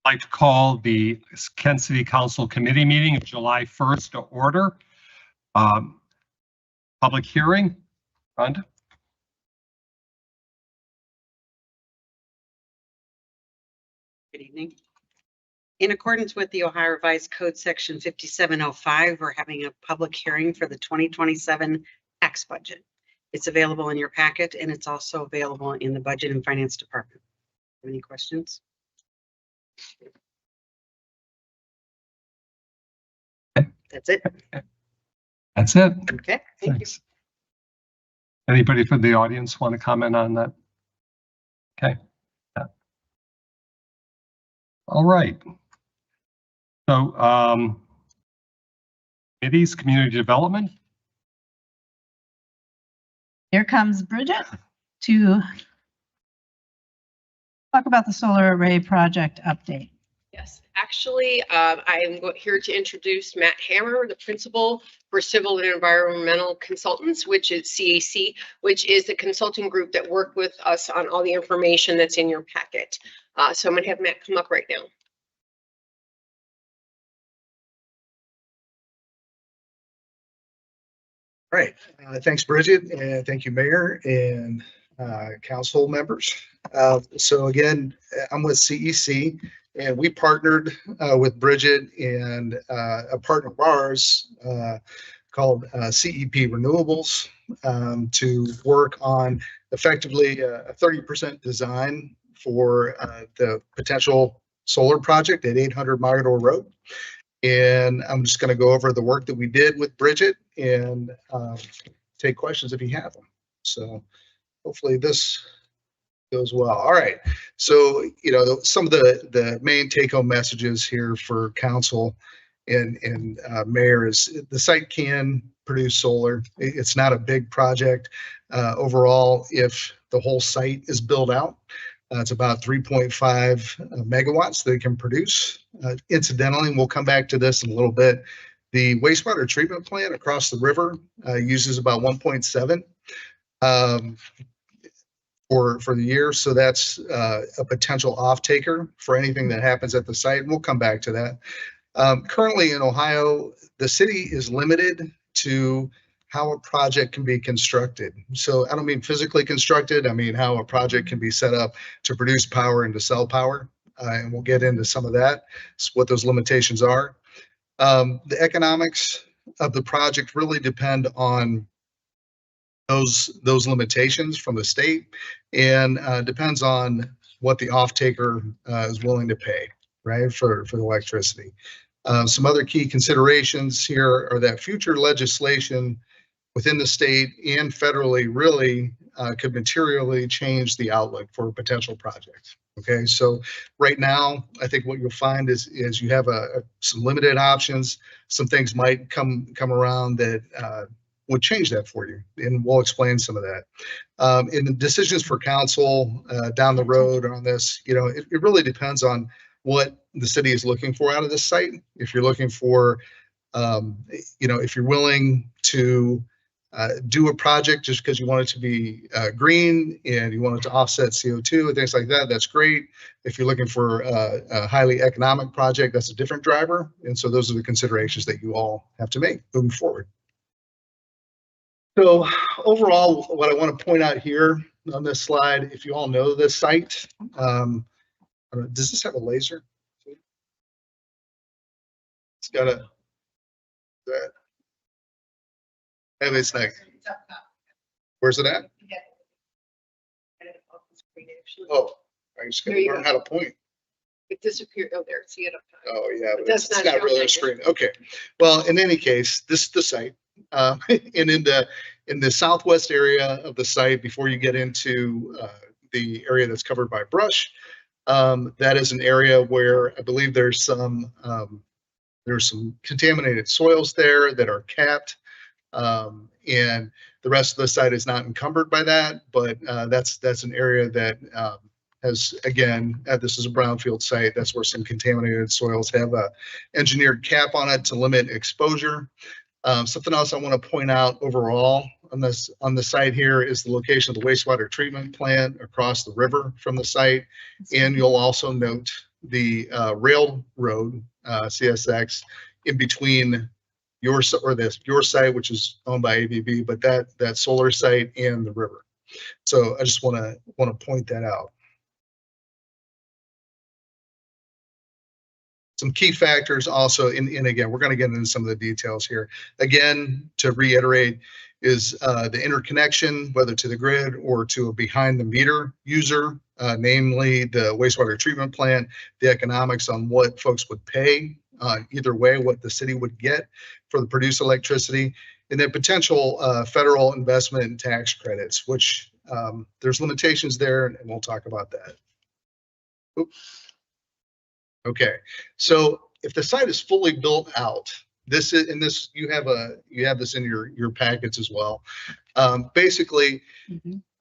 I'd like to call the Kent City Council Committee meeting of July 1st to order. Public hearing. Rhonda? Good evening. In accordance with the Ohio Revised Code Section 5705, we're having a public hearing for the 2027 tax budget. It's available in your packet, and it's also available in the Budget and Finance Department. Any questions? That's it. That's it. Okay, thank you. Anybody from the audience want to comment on that? Okay. Yeah. All right. So, committees, community development. Here comes Bridget to talk about the solar array project update. Yes, actually, I am here to introduce Matt Hammer, the principal for Civil and Environmental Consultants, which is CAC, which is the consulting group that worked with us on all the information that's in your packet. So I'm going to have Matt come up right now. All right, thanks, Bridget, and thank you, Mayor and council members. So again, I'm with CEC, and we partnered with Bridget and a partner of ours called CEP Renewables to work on effectively a 30% design for the potential solar project at 800 Mogador Road. And I'm just going to go over the work that we did with Bridget and take questions if you have them. So hopefully this goes well. All right. So, you know, some of the main take-home messages here for council and mayor is the site can produce solar. It's not a big project. Overall, if the whole site is built out, it's about 3.5 megawatts that it can produce. Incidentally, we'll come back to this in a little bit. The wastewater treatment plant across the river uses about 1.7 for the year. So that's a potential off-taker for anything that happens at the site. And we'll come back to that. Currently in Ohio, the city is limited to how a project can be constructed. So I don't mean physically constructed, I mean how a project can be set up to produce power and to sell power. And we'll get into some of that, what those limitations are. The economics of the project really depend on those limitations from the state, and depends on what the off-taker is willing to pay, right, for the electricity. Some other key considerations here are that future legislation within the state and federally really could materially change the outlook for a potential project. Okay, so right now, I think what you'll find is you have some limited options. Some things might come around that would change that for you, and we'll explain some of that. In the decisions for council down the road on this, you know, it really depends on what the city is looking for out of this site. If you're looking for, you know, if you're willing to do a project just because you want it to be green and you want it to offset CO2 and things like that, that's great. If you're looking for a highly economic project, that's a different driver. And so those are the considerations that you all have to make moving forward. So overall, what I want to point out here on this slide, if you all know this site, does this have a laser? It's got a, and it's like, where's it at? Oh, I just gotta learn how to point. It disappeared. Oh, there. See it up top. Oh, yeah, but That's it's not not really a screen. Okay. Well, in any case, this is the site. And in the southwest area of the site, before you get into the area that's covered by brush, that is an area where I believe there's some contaminated soils there that are capped. And the rest of the site is not encumbered by that, but that's an area that has, again, this is a brownfield site. That's where some contaminated soils have a engineered cap on it to limit exposure. Something else I want to point out overall on the site here is the location of the wastewater treatment plant across the river from the site. And you'll also note the railroad, CSX, in between your site, which is owned by ABB, but that solar site and the river. So I just want to point that out. Some key factors also, and again, we're going to get into some of the details here. Again, to reiterate, is the interconnection, whether to the grid or to a behind the meter user, namely the wastewater treatment plant, the economics on what folks would pay, either way, what the city would get for the produced electricity, and then potential federal investment and tax credits, which there's limitations there, and we'll talk about that. Oops. Okay, so if the site is fully built out, this is, and this you have this in your packets as well. Basically,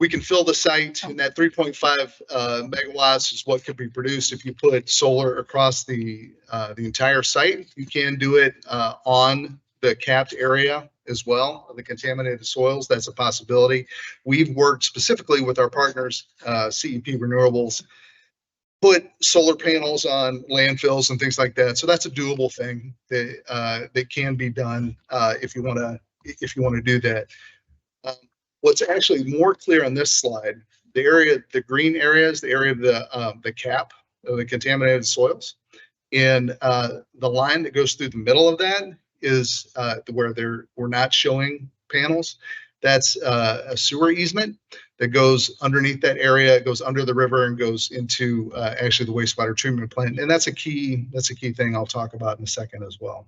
we can fill the site, and that 3.5 megawatts is what could be produced if you put solar across the entire site. You can do it on the capped area as well of the contaminated soils. That's a possibility. We've worked specifically with our partners, CEP Renewables, put solar panels on landfills and things like that. So that's a doable thing that can be done if you want to do that. What's actually more clear on this slide, the green area is the area of the cap of the contaminated soils, and the line that goes through the middle of that is where we're not showing panels. That's a sewer easement that goes underneath that area. It goes under the river and goes into actually the wastewater treatment plant. And that's a key thing I'll talk about in a second as well.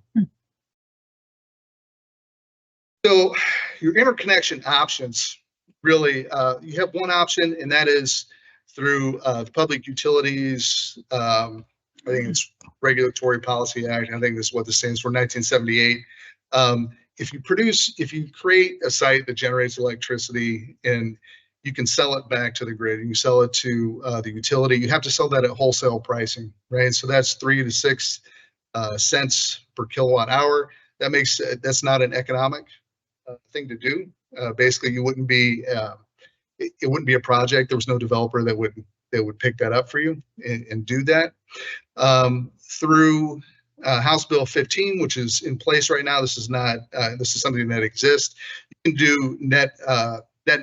So your interconnection options, really, you have one option, and that is through the Public Utilities, I think it's Regulatory Policy Act. I think this is what this stands for, 1978. If you create a site that generates electricity and you can sell it back to the grid and you sell it to the utility, you have to sell that at wholesale pricing, right? So that's 3 to 6 cents per kilowatt hour. That's not an economic thing to do. Basically, it wouldn't be a project. There was no developer that would pick that up for you and do that. Through House Bill 15, which is in place right now. This is something that exists. You can do net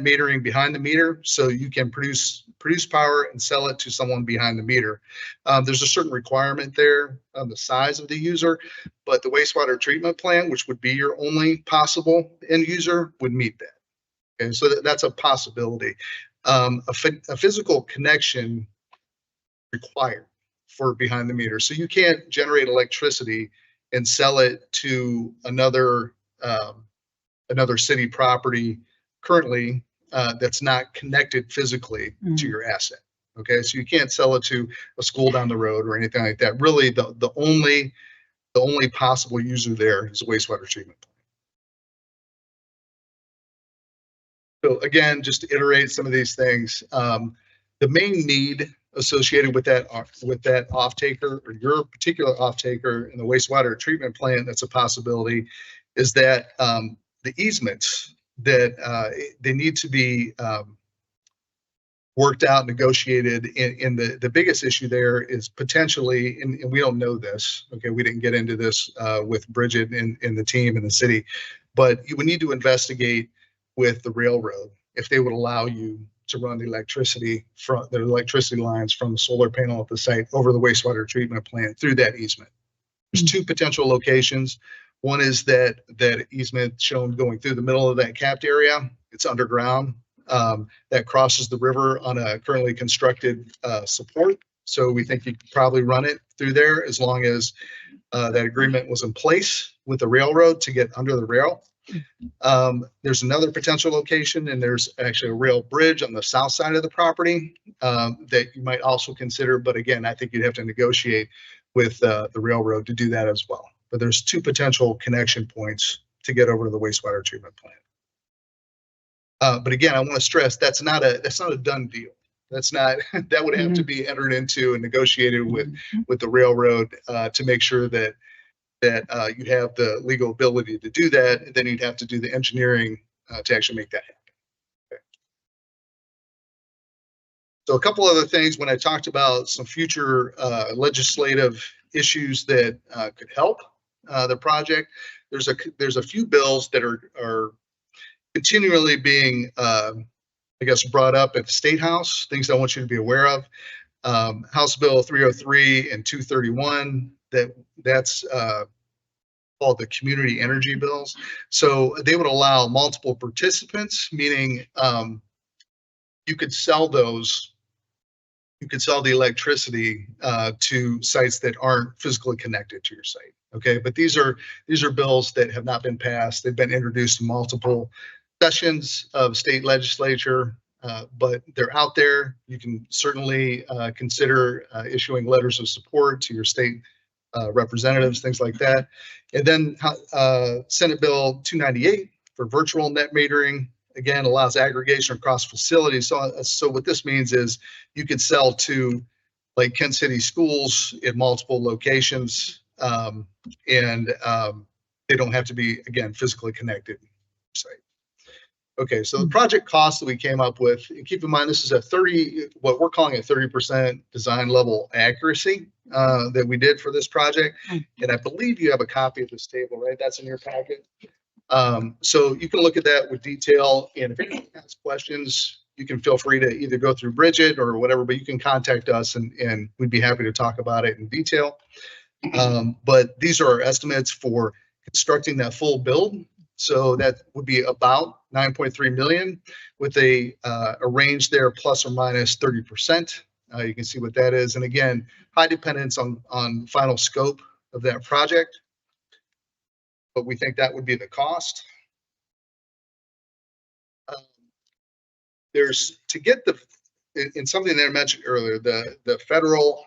metering behind the meter, so you can produce power and sell it to someone behind the meter. There's a certain requirement there on the size of the user, but the wastewater treatment plant, which would be your only possible end user, would meet that. Okay, so that's a possibility. A physical connection required for behind the meter. So you can't generate electricity and sell it to another city property currently that's not connected physically to your asset. Okay, so you can't sell it to a school down the road or anything like that. Really, the only possible user there is a wastewater treatment plant. So again, just to iterate some of these things, the main need associated with that off-taker, or your particular off-taker in the wastewater treatment plant, that's a possibility, is that the easements that they need to be worked out, negotiated, and the biggest issue there is potentially, and we don't know this, okay, we didn't get into this with Bridget and the team in the city, but you would need to investigate with the railroad if they would allow you to run the electricity lines from the solar panel at the site over the wastewater treatment plant through that easement. There's two potential locations. One is that easement shown going through the middle of that capped area. It's underground. That crosses the river on a currently constructed support. So we think you could probably run it through there as long as that agreement was in place with the railroad to get under the rail. There's another potential location, and there's actually a rail bridge on the south side of the property that you might also consider. But again, I think you'd have to negotiate with the railroad to do that as well. But there's two potential connection points to get over to the wastewater treatment plant. But again, I want to stress that's not a done deal. That would have to be entered into and negotiated with the railroad to make sure that you have the legal ability to do that, and then you'd have to do the engineering to actually make that happen. Okay. So a couple other things when I talked about some future legislative issues that could help the project. There's a few bills that are continually being I guess brought up at the State House, things I want you to be aware of. House Bill 303 and 231, that's called the community energy bills. So they would allow multiple participants, meaning you could sell those. You could sell the electricity to sites that aren't physically connected to your site. Okay, but these are bills that have not been passed. They've been introduced in multiple sessions of state legislature, but they're out there. You can certainly consider issuing letters of support to your state representatives, things like that. And then Senate Bill 298 for virtual net metering, again, allows aggregation across facilities. So what this means is you could sell to like Kent City schools in multiple locations, and they don't have to be, again, physically connected to the site. Okay, so the project cost that we came up with, and keep in mind, this is what we're calling a 30% design level accuracy that we did for this project. And I believe you have a copy of this table, right? That's in your packet. So you can look at that with detail, and if anyone has questions, you can feel free to either go through Bridget or whatever, but you can contact us and we'd be happy to talk about it in detail. But these are our estimates for constructing that full build. So that would be about 9.3 million with a range there plus or minus 30%. You can see what that is. And again, high dependence on final scope of that project. But we think that would be the cost. There's to get in something that I mentioned earlier, the federal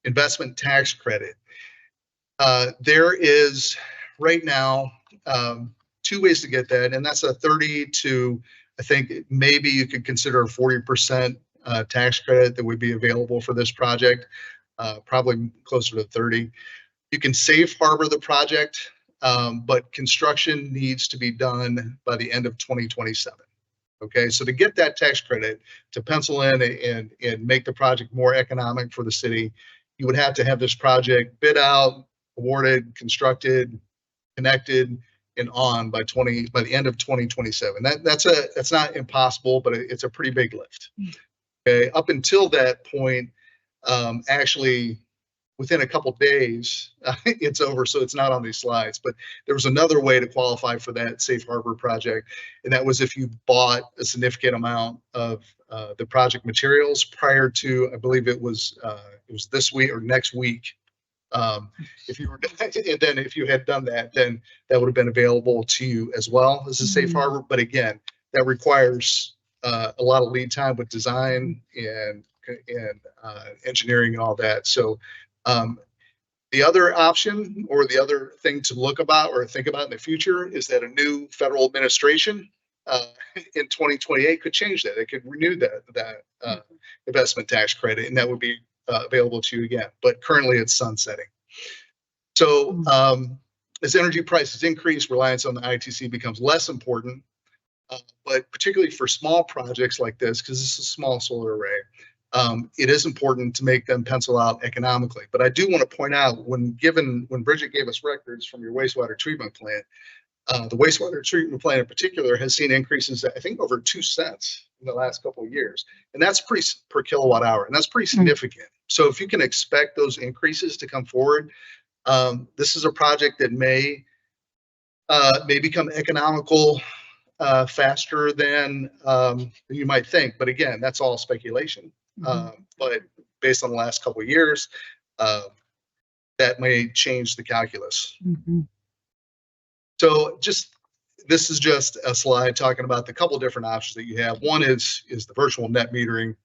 investment tax credit. There is right now 2 ways to get that, and that's a 30 to, I think maybe you could consider a 40% tax credit that would be available for this project, probably closer to 30. You can safe harbor the project, but construction needs to be done by the end of 2027. Okay, so to get that tax credit, to pencil in and make the project more economic for the city, you would have to have this project bid out, awarded, constructed, connected, and on by the end of 2027. That's not impossible, but it's a pretty big lift. Okay, up until that point, actually within a couple days, it's over. So it's not on these slides, but there was another way to qualify for that safe harbor project, and that was if you bought a significant amount of the project materials prior to, I believe it was this week or next week. If you had done that, then that would have been available to you as well as a safe harbor. But again, that requires a lot of lead time with design and engineering and all that. So the other option or the other thing to look about or think about in the future is that a new federal administration in 2028 could change that. It could renew that investment tax credit, and that would be available to you again, but currently it's sunsetting. So as energy prices increase, reliance on the ITC becomes less important, but particularly for small projects like this, because this is a small solar array, it is important to make them pencil out economically. But I do want to point out when Bridget gave us records from your wastewater treatment plant, the wastewater treatment plant in particular has seen increases, I think, over 2 cents in the last couple of years, and that's per kilowatt hour, and that's pretty significant. So if you can expect those increases to come forward, this is a project that may become economical faster than you might think. But again, that's all speculation. But based on the last couple of years, that may change the calculus. So this is just a slide talking about the couple different options that you have. One is the virtual net metering.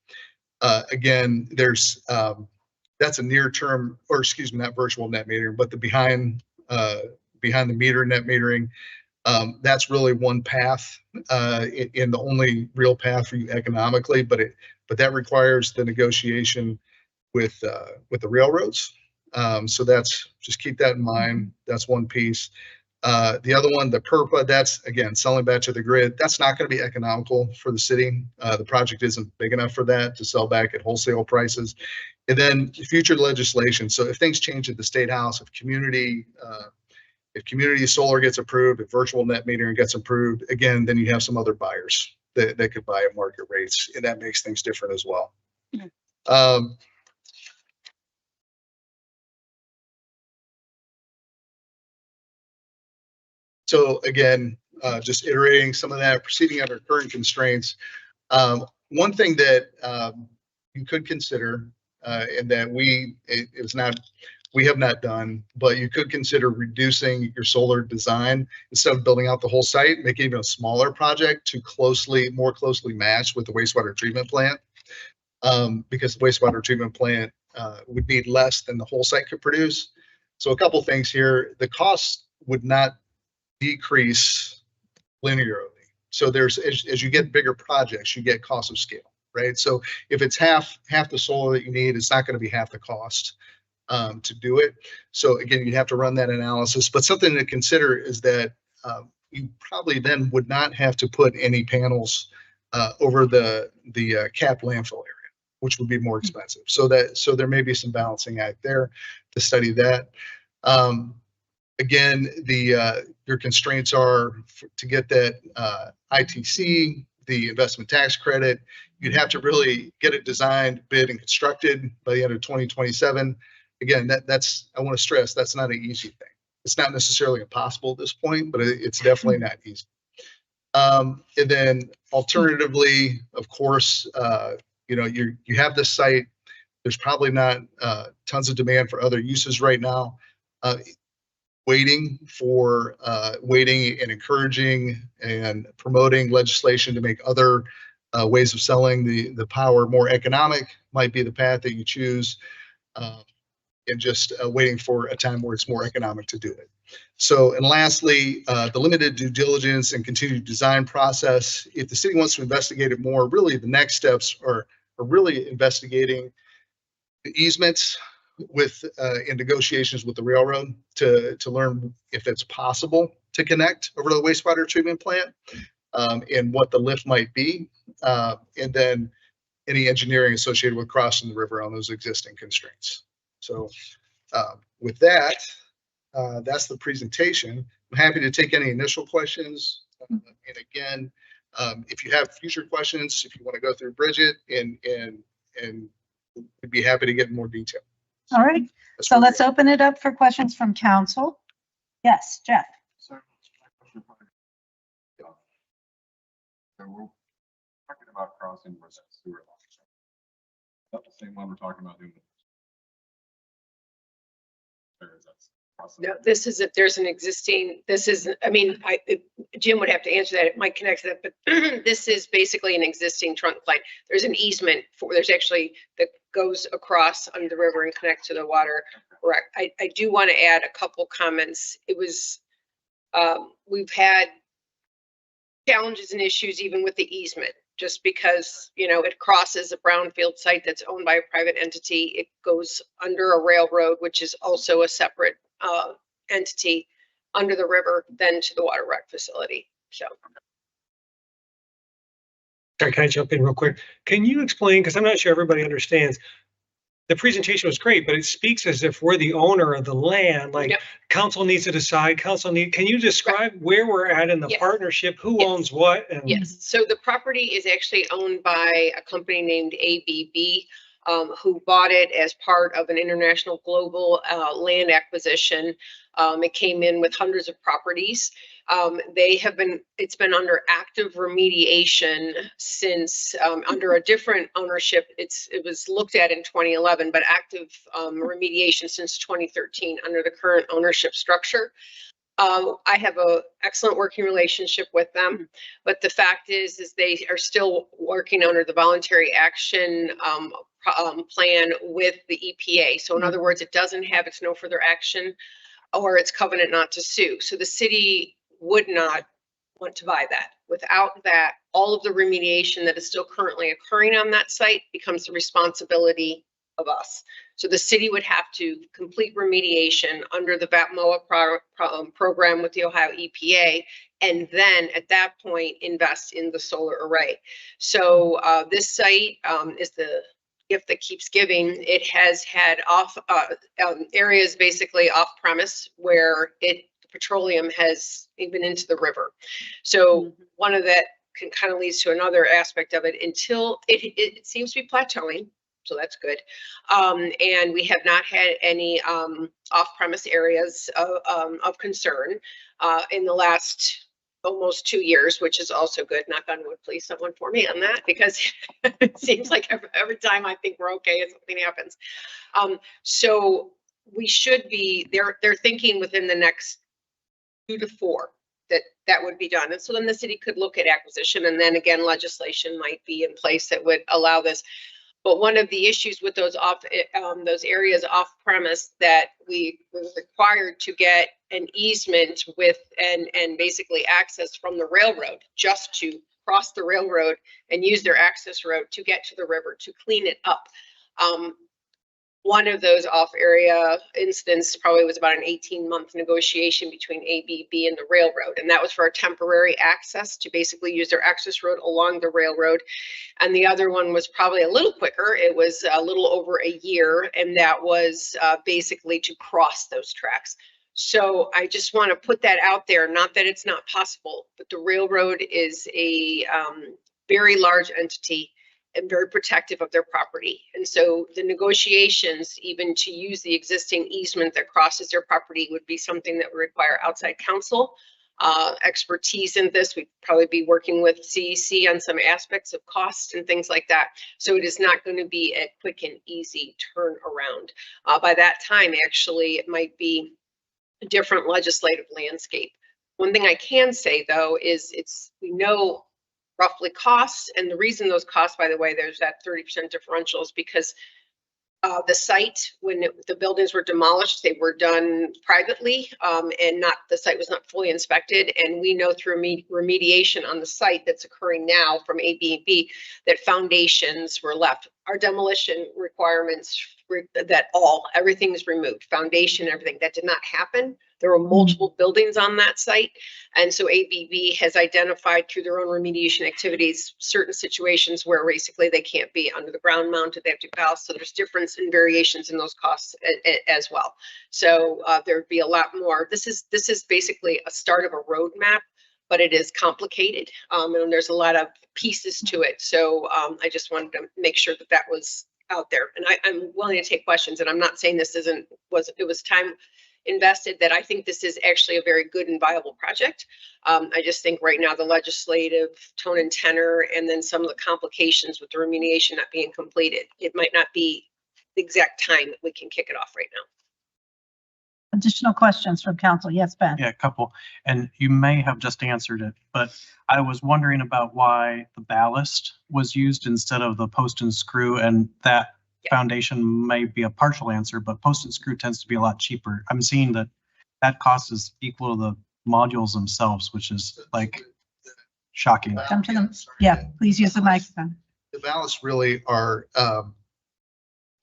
Again, there's that's a near term, or excuse me, not virtual net metering, but the behind the meter net metering. That's really one path in the only real path for you economically, but that requires the negotiation with the railroads. So just keep that in mind. That's one piece. The other one, the PURPA, that's again, selling back to the grid. That's not going to be economical for the city. The project isn't big enough for that to sell back at wholesale prices. And then future legislation. So if things change at the State House, if community solar gets approved, if virtual net metering gets approved, again, then you have some other buyers that could buy at market rates, and that makes things different as well. So again, just iterating some of that, proceeding under current constraints. One thing that you could consider, and that we have not done, but you could consider reducing your solar design instead of building out the whole site, make it even a smaller project to more closely match with the wastewater treatment plant, because the wastewater treatment plant would need less than the whole site could produce. So a couple things here: the cost would not decrease linearly. So as you get bigger projects, you get cost of scale, right? So if it's half the solar that you need, it's not going to be half the cost to do it. So again, you have to run that analysis. But something to consider is that you probably then would not have to put any panels over the capped landfill area, which would be more expensive. So there may be some balancing act there to study that. Again, your constraints are to get that ITC, the investment tax credit. You'd have to really get it designed, bid, and constructed by the end of 2027. Again, that's I want to stress, that's not an easy thing. It's not necessarily impossible at this point, but it's definitely not easy. And then alternatively, of course, you have this site. There's probably not tons of demand for other uses right now. Waiting and encouraging and promoting legislation to make other ways of selling the power more economic might be the path that you choose, and just waiting for a time where it's more economic to do it. So, and lastly, the limited due diligence and continued design process. If the city wants to investigate it more, really the next steps are really investigating the easements in negotiations with the railroad to learn if it's possible to connect over to the wastewater treatment plant, and what the lift might be, and then any engineering associated with crossing the river on those existing constraints. So with that, that's the presentation. I'm happy to take any initial questions. And again, if you have future questions, if you want to go through Bridget, and we'd be happy to get more detail. All right, so let's open it up for questions from council. Yes, Jeff. So we're talking about crossing with that sewer line. That's the same one we're talking about doing. No, there's an existing, Jim would have to answer that. It might connect to that, but this is basically an existing trunk line. There's an easement that goes across under the river and connects to the water. I do want to add a couple comments. We've had challenges and issues even with the easement, just because, it crosses a brownfield site that's owned by a private entity. It goes under a railroad, which is also a separate entity under the river, then to the water rec facility. So. Sorry, can I jump in real quick? Can you explain, because I'm not sure everybody understands, the presentation was great, but it speaks as if we're the owner of the land, like council needs to decide, can you describe where we're at in the partnership, who owns what? And yes, so the property is actually owned by a company named ABB, who bought it as part of an international global land acquisition. It came in with hundreds of properties. It's been under active remediation since under a different ownership. It was looked at in 2011, but active remediation since 2013 under the current ownership structure. I have an excellent working relationship with them, but the fact is they are still working under the voluntary action plan with the EPA. So in other words, it doesn't have its no further action or its covenant not to sue. So the city would not want to buy that. Without that, all of the remediation that is still currently occurring on that site becomes the responsibility of us. So the city would have to complete remediation under the VAPMOA program with the Ohio EPA, and then at that point invest in the solar array. So this site is the gift that keeps giving. It has had areas basically off premise where petroleum has been into the river. So one of that can kind of leads to another aspect of it until it seems to be plateauing. So that's good. And we have not had any off-premise areas of concern in the last almost 2 years, which is also good. Knock on wood, please, someone for me on that, because it seems like every time I think we're okay, something happens. So we should be, they're thinking within the next 2 to 4 that would be done. And so then the city could look at acquisition, and then again, legislation might be in place that would allow this. But one of the issues with those those areas off premise that we were required to get an easement with and basically access from the railroad, just to cross the railroad and use their access road to get to the river to clean it up. One of those off area incidents probably was about an 18-month negotiation between ABB and the railroad. And that was for a temporary access to basically use their access road along the railroad. And the other one was probably a little quicker. It was a little over a year. And that was basically to cross those tracks. So I just want to put that out there, not that it's not possible, but the railroad is a very large entity and very protective of their property. And so the negotiations, even to use the existing easement that crosses their property, would be something that would require outside counsel expertise in this. We'd probably be working with CEC on some aspects of cost and things like that. So it is not going to be a quick and easy turnaround. By that time, actually, it might be a different legislative landscape. One thing I can say, though, is we know roughly costs, and the reason those costs, by the way, there's that 30% differential is because the site, when the buildings were demolished, they were done privately, and the site was not fully inspected. And we know through remediation on the site that's occurring now from ABB that foundations were left. Our demolition requirements that everything is removed, foundation, everything. That did not happen. There were multiple buildings on that site. And so ABB has identified through their own remediation activities certain situations where basically they can't be under the ground mounted, they have to house. So there's difference in variations in those costs as well. So there'd be a lot more. This is basically a start of a roadmap, but it is complicated, and there's a lot of pieces to it. So I just wanted to make sure that that was out there. And I'm willing to take questions, and I'm not saying this it was time invested, that I think this is actually a very good and viable project. I just think right now the legislative tone and tenor, and then some of the complications with the remediation not being completed, it might not be the exact time that we can kick it off right now. Additional questions from council? Yes, Ben. Yeah, a couple. And you may have just answered it, but I was wondering about why the ballast was used instead of the post and screw, and that foundation may be a partial answer, but post and screw tends to be a lot cheaper. I'm seeing that cost is equal to the modules themselves, which is like shocking. Come to them. Yeah, please use the microphone. The ballasts really are,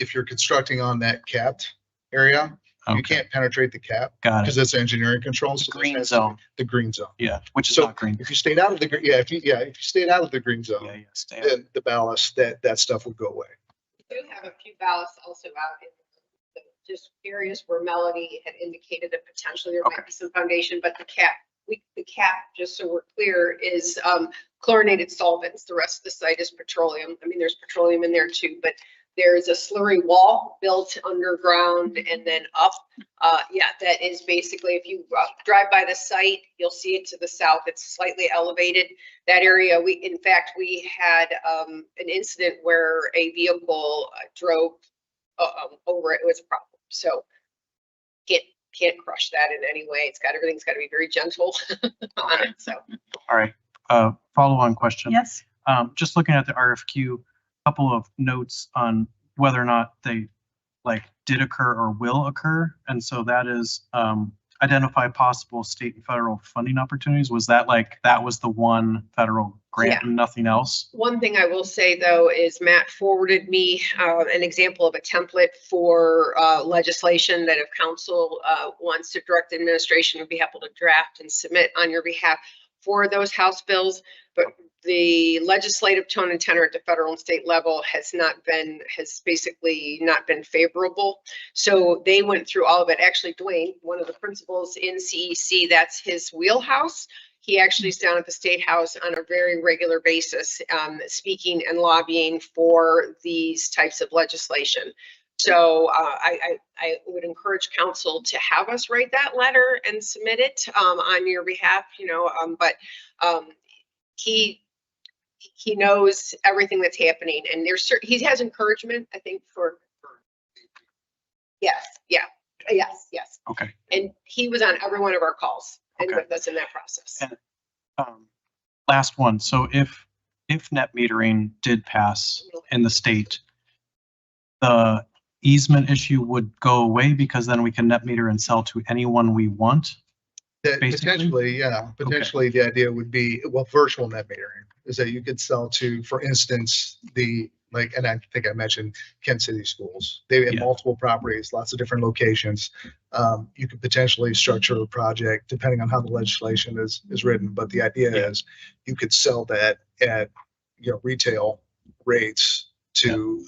if you're constructing on that capped area, you can't penetrate the cap Got it. because it's engineering controls. The green zone. The green zone. Yeah, which is So not green. if you stayed out of the, if you stayed out of the green zone, Yeah, stay out. then the ballast, that stuff would go away. We do have a few ballasts also out in just areas where Melody had indicated that potentially there might be some foundation, but the cap, just so we're clear, is chlorinated solvents. The rest of the site is petroleum. I mean, there's petroleum in there too, but there's a slurry wall built underground and then up. That is basically, if you drive by the site, you'll see it to the south. It's slightly elevated. That area, in fact, we had an incident where a vehicle drove over it. It was a problem. So can't crush that in any way. Everything's got to be very gentle on it. So. All right. Follow-on question. Yes. Just looking at the RFQ, couple of notes on whether or not they did occur or will occur. And so that is identify possible state and federal funding opportunities. Was that like, that was the one federal grant and nothing else? One thing I will say though is Matt forwarded me an example of a template for legislation that if council wants to direct the administration, would be able to draft and submit on your behalf for those House bills. But the legislative tone and tenor at the federal and state level has basically not been favorable. So they went through all of it. Actually, Dwayne, one of the principals in CEC, that's his wheelhouse. He actually is down at the State House on a very regular basis, speaking and lobbying for these types of legislation. So I would encourage council to have us write that letter and submit it on your behalf, but he knows everything that's happening, and he has encouragement, I think, for. Yes. Okay. And he was on every one of our calls and Okay. with us in that process. And, last one. So if net metering did pass in the state, the easement issue would go away because then we can net meter and sell to anyone we want. Basically? Potentially, yeah. Potentially, the idea would be, well, virtual net metering is that you could sell to, for instance, and I think I mentioned Kent City Schools. They have Yeah. multiple properties, lots of different locations. You could potentially structure a project depending on how the legislation is written. But the idea is you could sell that at, retail rates to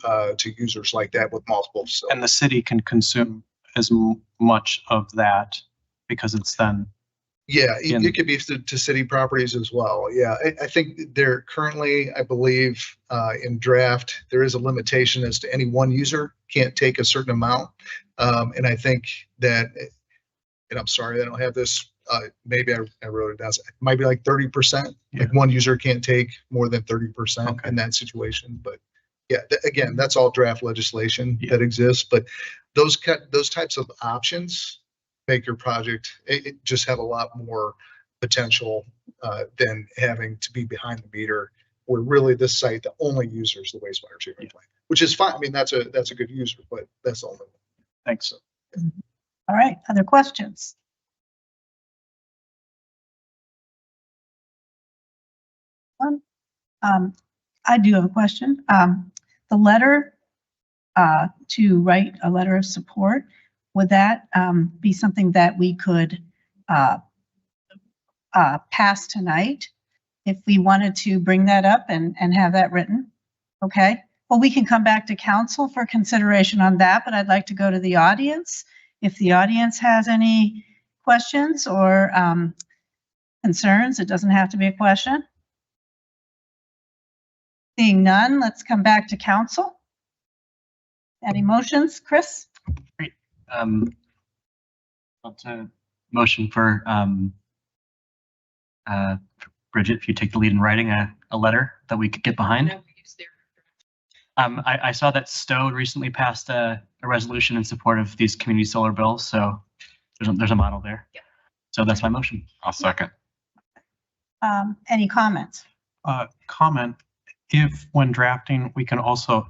users like that with multiple. And the city can consume as much of that because it's then. Yeah, it could be to city properties as well. Yeah, I think there currently, I believe, in draft, there is a limitation as to any one user can't take a certain amount. And I think that, and I'm sorry, I don't have this, maybe I wrote it down. It might be like 30%. Yeah. Like one user can't take more than 30% Okay. in that situation. But yeah, again, that's all draft legislation Yeah. that exists. But those types of options make your project it just have a lot more potential than having to be behind the meter, where really this site the only user is the wastewater treatment plant, which is fine. I mean, that's a good user, but that's the only one. Thanks. All right, other questions? I do have a question. The letter to write a letter of support, would that be something that we could pass tonight if we wanted to bring that up and have that written? Okay, well, we can come back to council for consideration on that, but I'd like to go to the audience. If the audience has any questions or concerns, it doesn't have to be a question. Seeing none, let's come back to council. Any motions, Chris? That's a motion for Bridget, if you take the lead in writing a letter that we could get behind. I saw that Stowe recently passed a resolution in support of these community solar bills, so there's a model there. Yeah. So that's my motion. I'll second. Any comments? Comment, if when drafting, we can also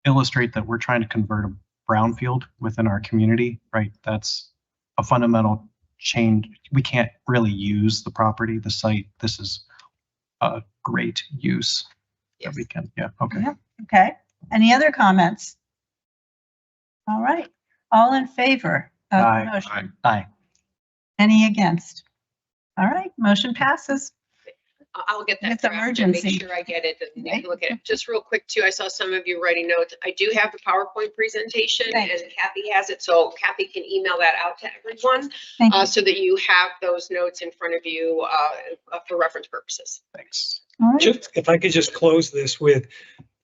illustrate that we're trying to convert a brownfield within our community, right? That's a fundamental change. We can't really use the property, the site. This is a great use that we can, yeah, okay. Yeah. Okay, any other comments? All right, all in favor of the Aye. motion? Aye. Any against? All right, motion passes. I'll get that It's draft and make emergency. sure I get it and you Right. can look at it. Just real quick too, I saw some of you writing notes. I do have the PowerPoint presentation and Thanks. Kathy has it. So Kathy can email that out to everyone Thank you. so that you have those notes in front of you for reference purposes. Thanks. All right. Just, if I could just close this with,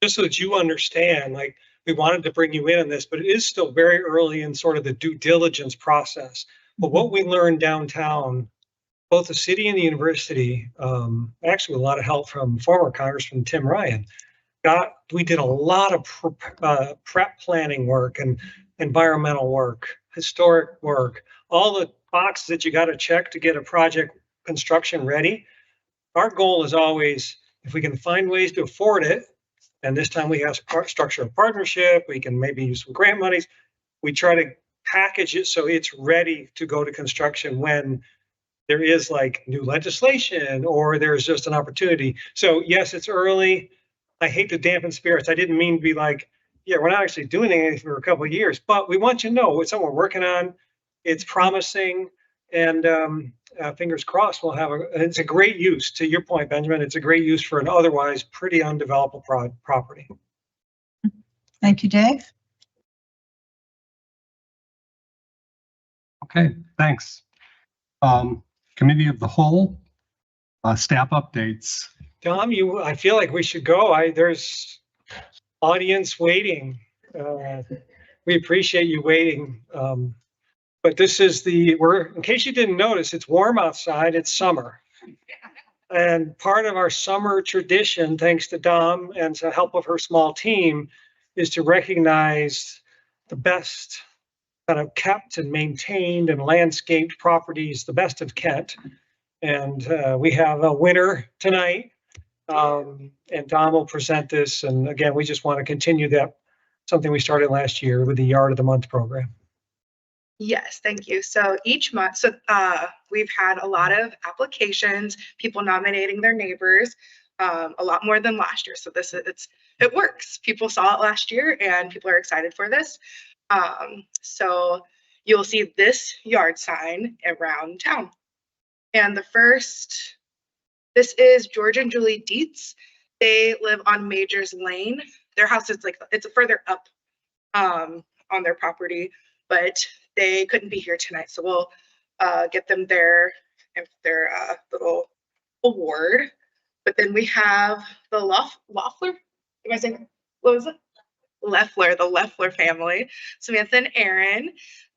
just so that you understand, like, we wanted to bring you in on this, but it is still very early in sort of the due diligence process. But what we learned downtown, both the city and the university, actually with a lot of help from former Congressman Tim Ryan, we did a lot of prep planning work and environmental work, historic work, all the boxes that you got to check to get a project construction ready. Our goal is always, if we can find ways to afford it, and this time we have to structure a partnership, we can maybe use some grant monies, we try to package it so it's ready to go to construction when there is like new legislation or there's just an opportunity. So yes, it's early. I hate to dampen spirits. I didn't mean to be like, yeah, we're not actually doing anything for a couple of years, but we want you to know it's something we're working on. It's promising, and fingers crossed we'll have it's a great use. To your point, Benjamin, it's a great use for an otherwise pretty undeveloped property. Thank you, Dave. Okay, thanks. Committee of the whole, staff updates. Tom, I feel like we should go. There's audience waiting. We appreciate you waiting. But this is in case you didn't notice, it's warm outside, it's summer. And part of our summer tradition, thanks to Dom and the help of her small team, is to recognize the best kind of kept and maintained and landscaped properties, the best of Kent. And we have a winner tonight. And Dom will present this. And again, we just want to continue that, something we started last year with the Yard of the Month program. Yes, thank you. So each month, we've had a lot of applications, people nominating their neighbors, a lot more than last year. So it works. People saw it last year and people are excited for this. So you'll see this yard sign around town. And this is George and Julie Dietz. They live on Majors Lane. Their house is it's further up on their property, but they couldn't be here tonight. So we'll get them their little award. But then we have the Loeffler. Am I saying, what was it? Loeffler, the Loeffler family, Samantha and Aaron.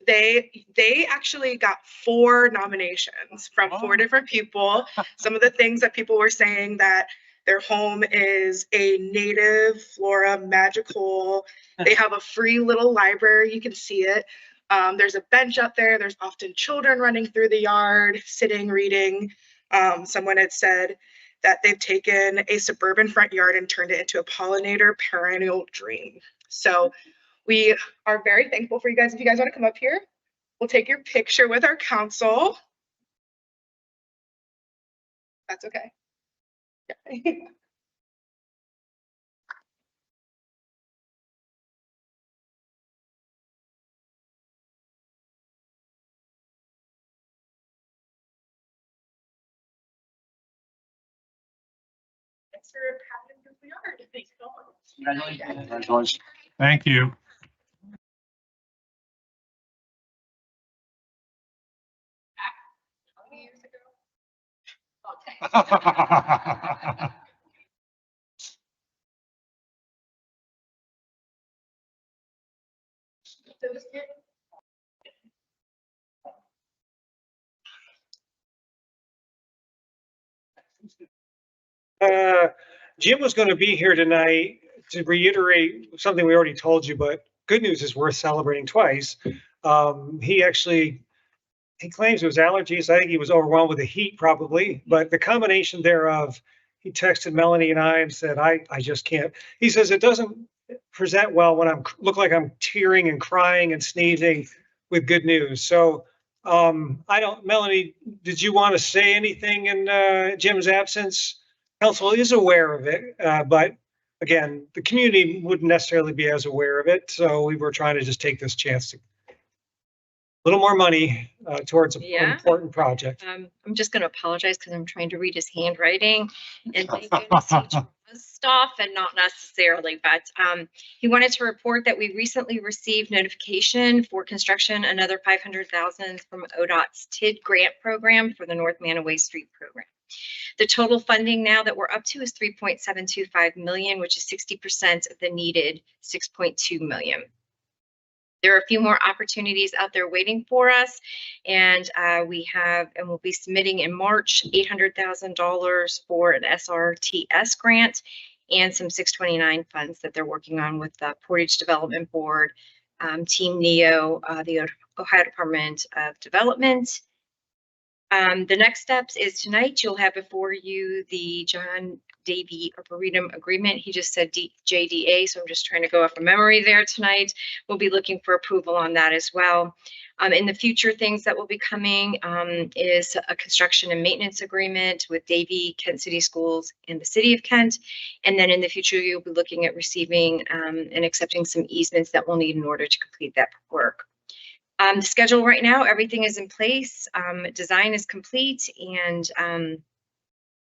They actually got 4 nominations from 4 different people. Some of the things that people were saying, that their home is a native flora magical. They have a free little library. You can see it. There's a bench up there. There's often children running through the yard, sitting, reading. Someone had said that they've taken a suburban front yard and turned it into a pollinator perennial dream. So we are very thankful for you guys. If you guys want to come up here, we'll take your picture with our council. That's okay. Yeah. Thanks for having us in the yard. Thanks so much. Congratulations. Thank you. Jim was going to be here tonight to reiterate something we already told you, but good news is worth celebrating twice. He claims it was allergies. I think he was overwhelmed with the heat probably, but the combination thereof, he texted Melanie and I and said, I just can't. He says it doesn't present well when look like I'm tearing and crying and sneezing with good news. So Melanie, did you want to say anything in Jim's absence? Council is aware of it, but again, the community wouldn't necessarily be as aware of it. So we were trying to just take this chance to a little more money towards an important project. I'm just going to apologize because I'm trying to read his handwriting and think it's stuff and not necessarily, but he wanted to report that we recently received notification for construction, another $500,000 from ODOT's TID grant program for the North Manaway Street program. The total funding now that we're up to is $3.725 million, which is 60% of the needed $6.2 million. There are a few more opportunities out there waiting for us, and we'll be submitting in March $800,000 for an SRTS grant and some 629 funds that they're working on with the Portage Development Board, Team NEO, the Ohio Department of Development, The next steps is tonight, you'll have before you the John Davy Arboretum Agreement. He just said JDA, so I'm just trying to go off of memory there tonight. We'll be looking for approval on that as well. In the future, things that will be coming is a construction and maintenance agreement with Davy, Kent City Schools, and the City of Kent. And then in the future, you'll be looking at receiving and accepting some easements that we'll need in order to complete that work. The schedule right now, everything is in place. Design is complete, and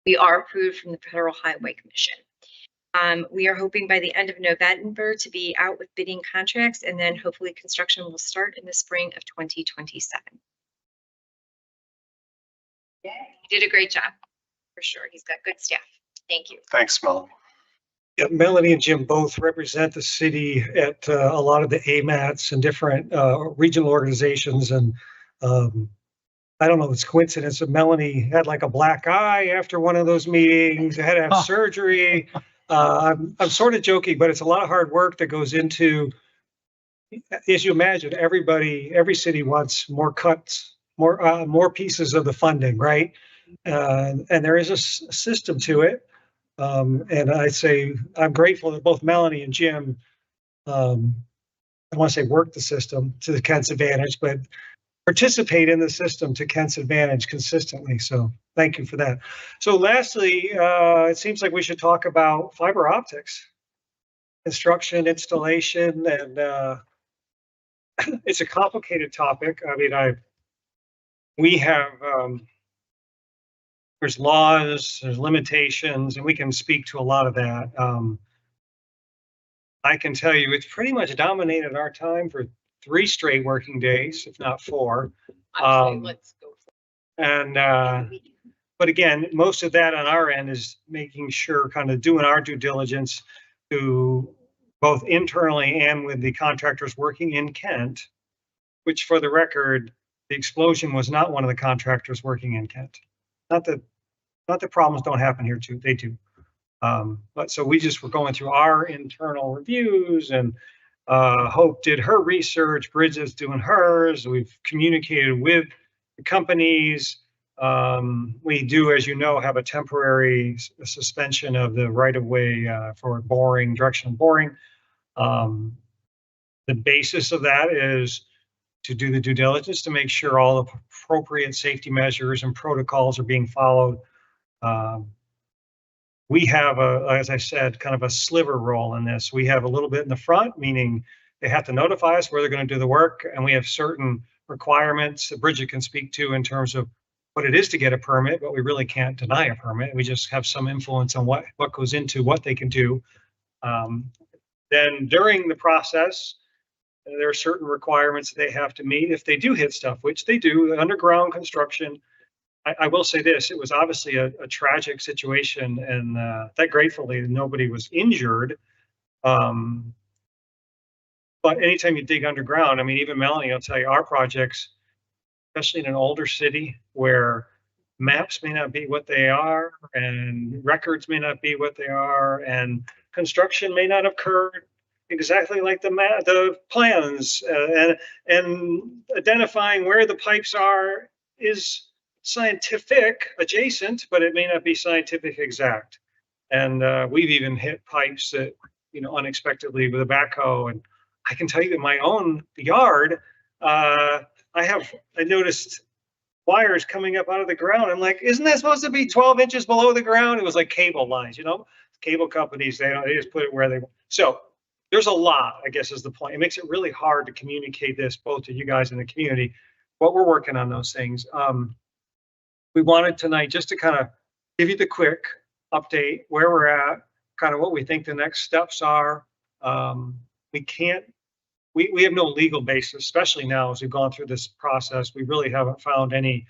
we are approved from the Federal Highway Commission. We are hoping by the end of November to be out with bidding contracts, and then hopefully construction will start in the spring of 2027. Yeah, he did a great job, for sure. He's got good staff. Thank you. Thanks, Melanie. Yeah, Melanie and Jim both represent the city at a lot of the AMATs and different regional organizations. And I don't know if it's coincidence, but Melanie had like a black eye after one of those meetings, had to have surgery. I'm sort of joking, but it's a lot of hard work that goes into, as you imagine, every city wants more cuts, more pieces of the funding, right? And there is a system to it. And I say, I'm grateful that both Melanie and Jim, I want to say work the system to the Kent's advantage, but participate in the system to Kent's advantage consistently. So thank you for that. So lastly, it seems like we should talk about fiber optics, construction, installation, and it's a complicated topic. I mean, we have, there's laws, there's limitations, and we can speak to a lot of that. I can tell you it's pretty much dominated our time for 3 straight working days, if not 4. Let's go. But again, most of that on our end is making sure, kind of doing our due diligence to both internally and with the contractors working in Kent, which for the record, the explosion was not one of the contractors working in Kent. Not that problems don't happen here too, they do. But so we just were going through our internal reviews, and Hope did her research, Bridget's doing hers. We've communicated with the companies. We do, as you know, have a temporary suspension of the right-of-way for boring, directional boring. The basis of that is to do the due diligence to make sure all the appropriate safety measures and protocols are being followed. We have, as I said, kind of a sliver role in this. We have a little bit in the front, meaning they have to notify us where they're going to do the work, and we have certain requirements that Bridget can speak to in terms of what it is to get a permit, but we really can't deny a permit. We just have some influence on what goes into what they can do. Then during the process, there are certain requirements that they have to meet if they do hit stuff, which they do. Underground construction, I will say this, it was obviously a tragic situation, and that gratefully nobody was injured. But anytime you dig underground, I mean, even Melanie will tell you, our projects, especially in an older city where maps may not be what they are and records may not be what they are and construction may not have occurred exactly like the plans, and identifying where the pipes are is scientific adjacent, but it may not be scientific exact. And we've even hit pipes that, you know, unexpectedly with a backhoe. And I can tell you in my own yard, I noticed wires coming up out of the ground. I'm like, isn't that supposed to be 12 inches below the ground? It was like cable lines, you know, cable companies, they just put it where they want. So there's a lot, I guess, is the point. It makes it really hard to communicate this both to you guys in the community, but we're working on those things. We wanted tonight just to kind of give you the quick update where we're at, kind of what we think the next steps are. We have no legal basis, especially now as we've gone through this process. We really haven't found any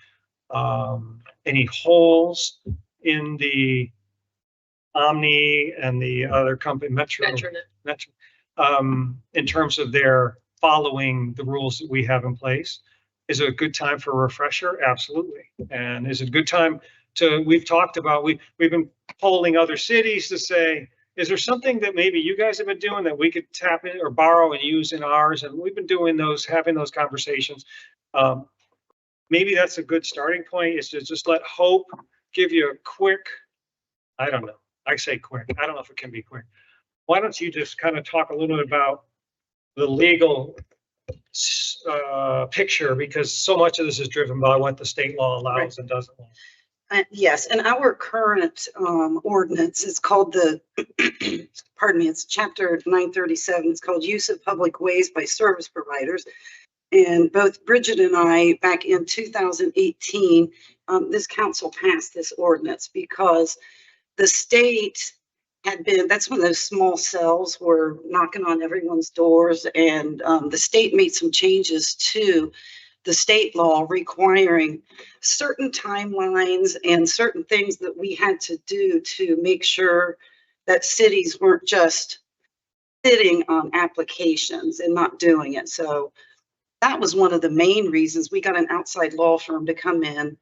holes in the Omni and the other company, Metronet, in terms of their following the rules that we have in place. Is it a good time for a refresher? Absolutely. And is it a good time we've talked about, we've been polling other cities to say, is there something that maybe you guys have been doing that we could tap in or borrow and use in ours? And we've been doing those, having those conversations. maybe that's a good starting point, is to just let Hope give you a quick, I don't know, I say quick, I don't know if it can be quick. Why don't you just kind of talk a little bit about the legal picture, because so much of this is driven by what the state law allows and doesn't allow. Yes, and our current ordinance is called the, pardon me, it's chapter 937. It's called Use of Public Ways by Service Providers. And both Bridget and I, back in 2018, this council passed this ordinance because the state had been, that's when those small cells were knocking on everyone's doors, and the state made some changes to the state law requiring certain timelines and certain things that we had to do to make sure that cities weren't just sitting on applications and not doing it. So that was one of the main reasons we got an outside law firm to come in,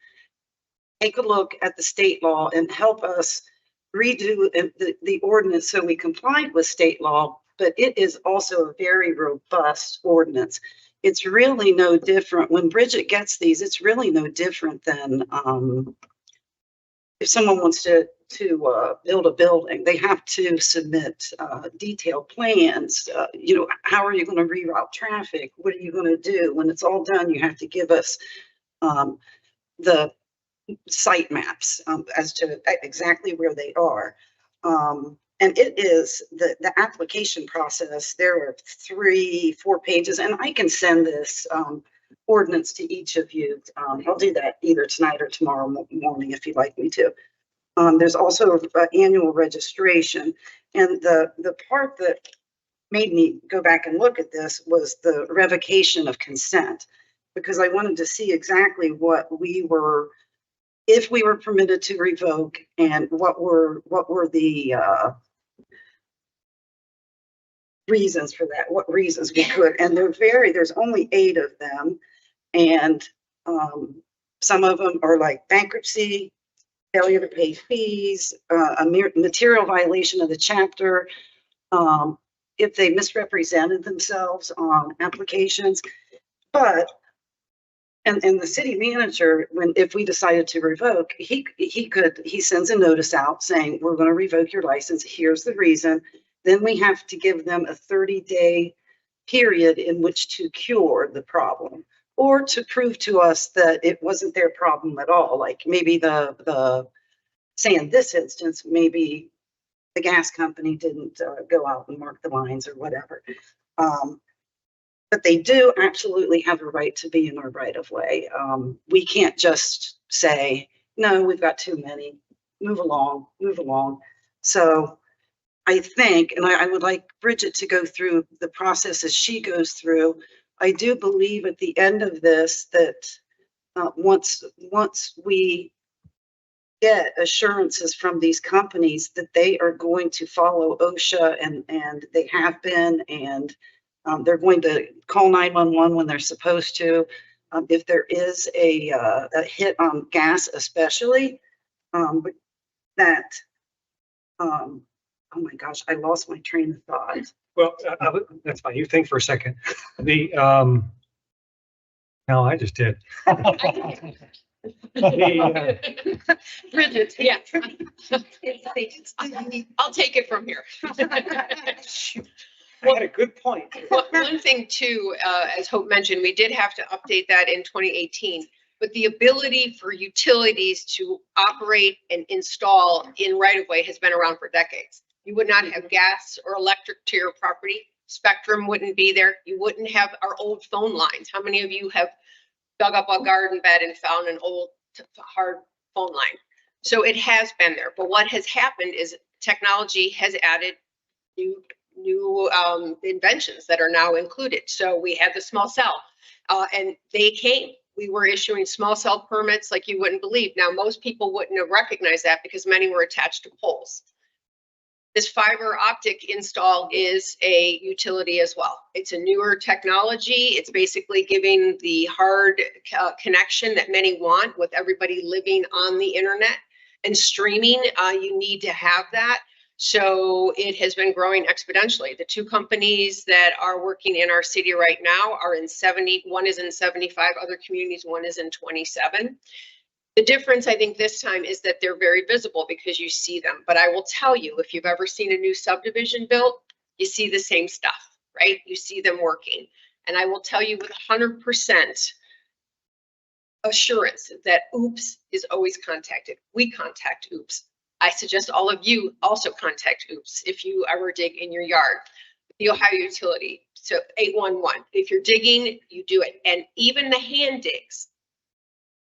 take a look at the state law and help us redo the ordinance so we complied with state law, but it is also a very robust ordinance. It's really no different. When Bridget gets these, it's really no different than if someone wants to build a building, they have to submit detailed plans. You know, how are you going to reroute traffic? What are you going to do? When it's all done, you have to give us the site maps as to exactly where they are. And it is the application process. There are 3-4 pages, and I can send this ordinance to each of you. I'll do that either tonight or tomorrow morning if you'd like me to. There's also annual registration. And the part that made me go back and look at this was the revocation of consent, because I wanted to see exactly what we were, if we were permitted to revoke, and what were the reasons for that, what reasons we could. And there's only 8 of them. And some of them are like bankruptcy, failure to pay fees, a material violation of the chapter, if they misrepresented themselves on applications. But and the city manager, if we decided to revoke, he sends a notice out saying, we're going to revoke your license. Here's the reason. Then we have to give them a 30-day period in which to cure the problem, or to prove to us that it wasn't their problem at all. Like maybe say in this instance, maybe the gas company didn't go out and mark the lines or whatever. But they do absolutely have a right to be in our right of way. We can't just say, no, we've got too many, move along, move along. So I think, and I would like Bridget to go through the process as she goes through. I do believe at the end of this that once we get assurances from these companies that they are going to follow OSHA, and they have been, and they're going to call 911 when they're supposed to. If there is a hit on gas, especially, oh my gosh, I lost my train of thought. Well, that's fine. You think for a second. No, I just did. Bridget, yeah. I'll take it from here. I had a good point. One thing too, as Hope mentioned, we did have to update that in 2018, but the ability for utilities to operate and install in right-of-way has been around for decades. You would not have gas or electric to your property. Spectrum wouldn't be there. You wouldn't have our old phone lines. How many of you have dug up a garden bed and found an old hard phone line? So it has been there. But what has happened is technology has added new inventions that are now included. So we had the small cell and they came. We were issuing small cell permits like you wouldn't believe. Now, most people wouldn't have recognized that because many were attached to poles. This fiber optic install is a utility as well. It's a newer technology. It's basically giving the hard connection that many want with everybody living on the internet and streaming. You need to have that. So it has been growing exponentially. The two companies that are working in our city right now are in 70, one is in 75 other communities, one is in 27. The difference, I think, this time is that they're very visible because you see them. But I will tell you, if you've ever seen a new subdivision built, you see the same stuff, right? You see them working. And I will tell you with 100% assurance that OOPS is always contacted. We contact OOPS. I suggest all of you also contact OOPS if you ever dig in your yard. The Ohio Utility, so 811. If you're digging, you do it. And even the hand digs,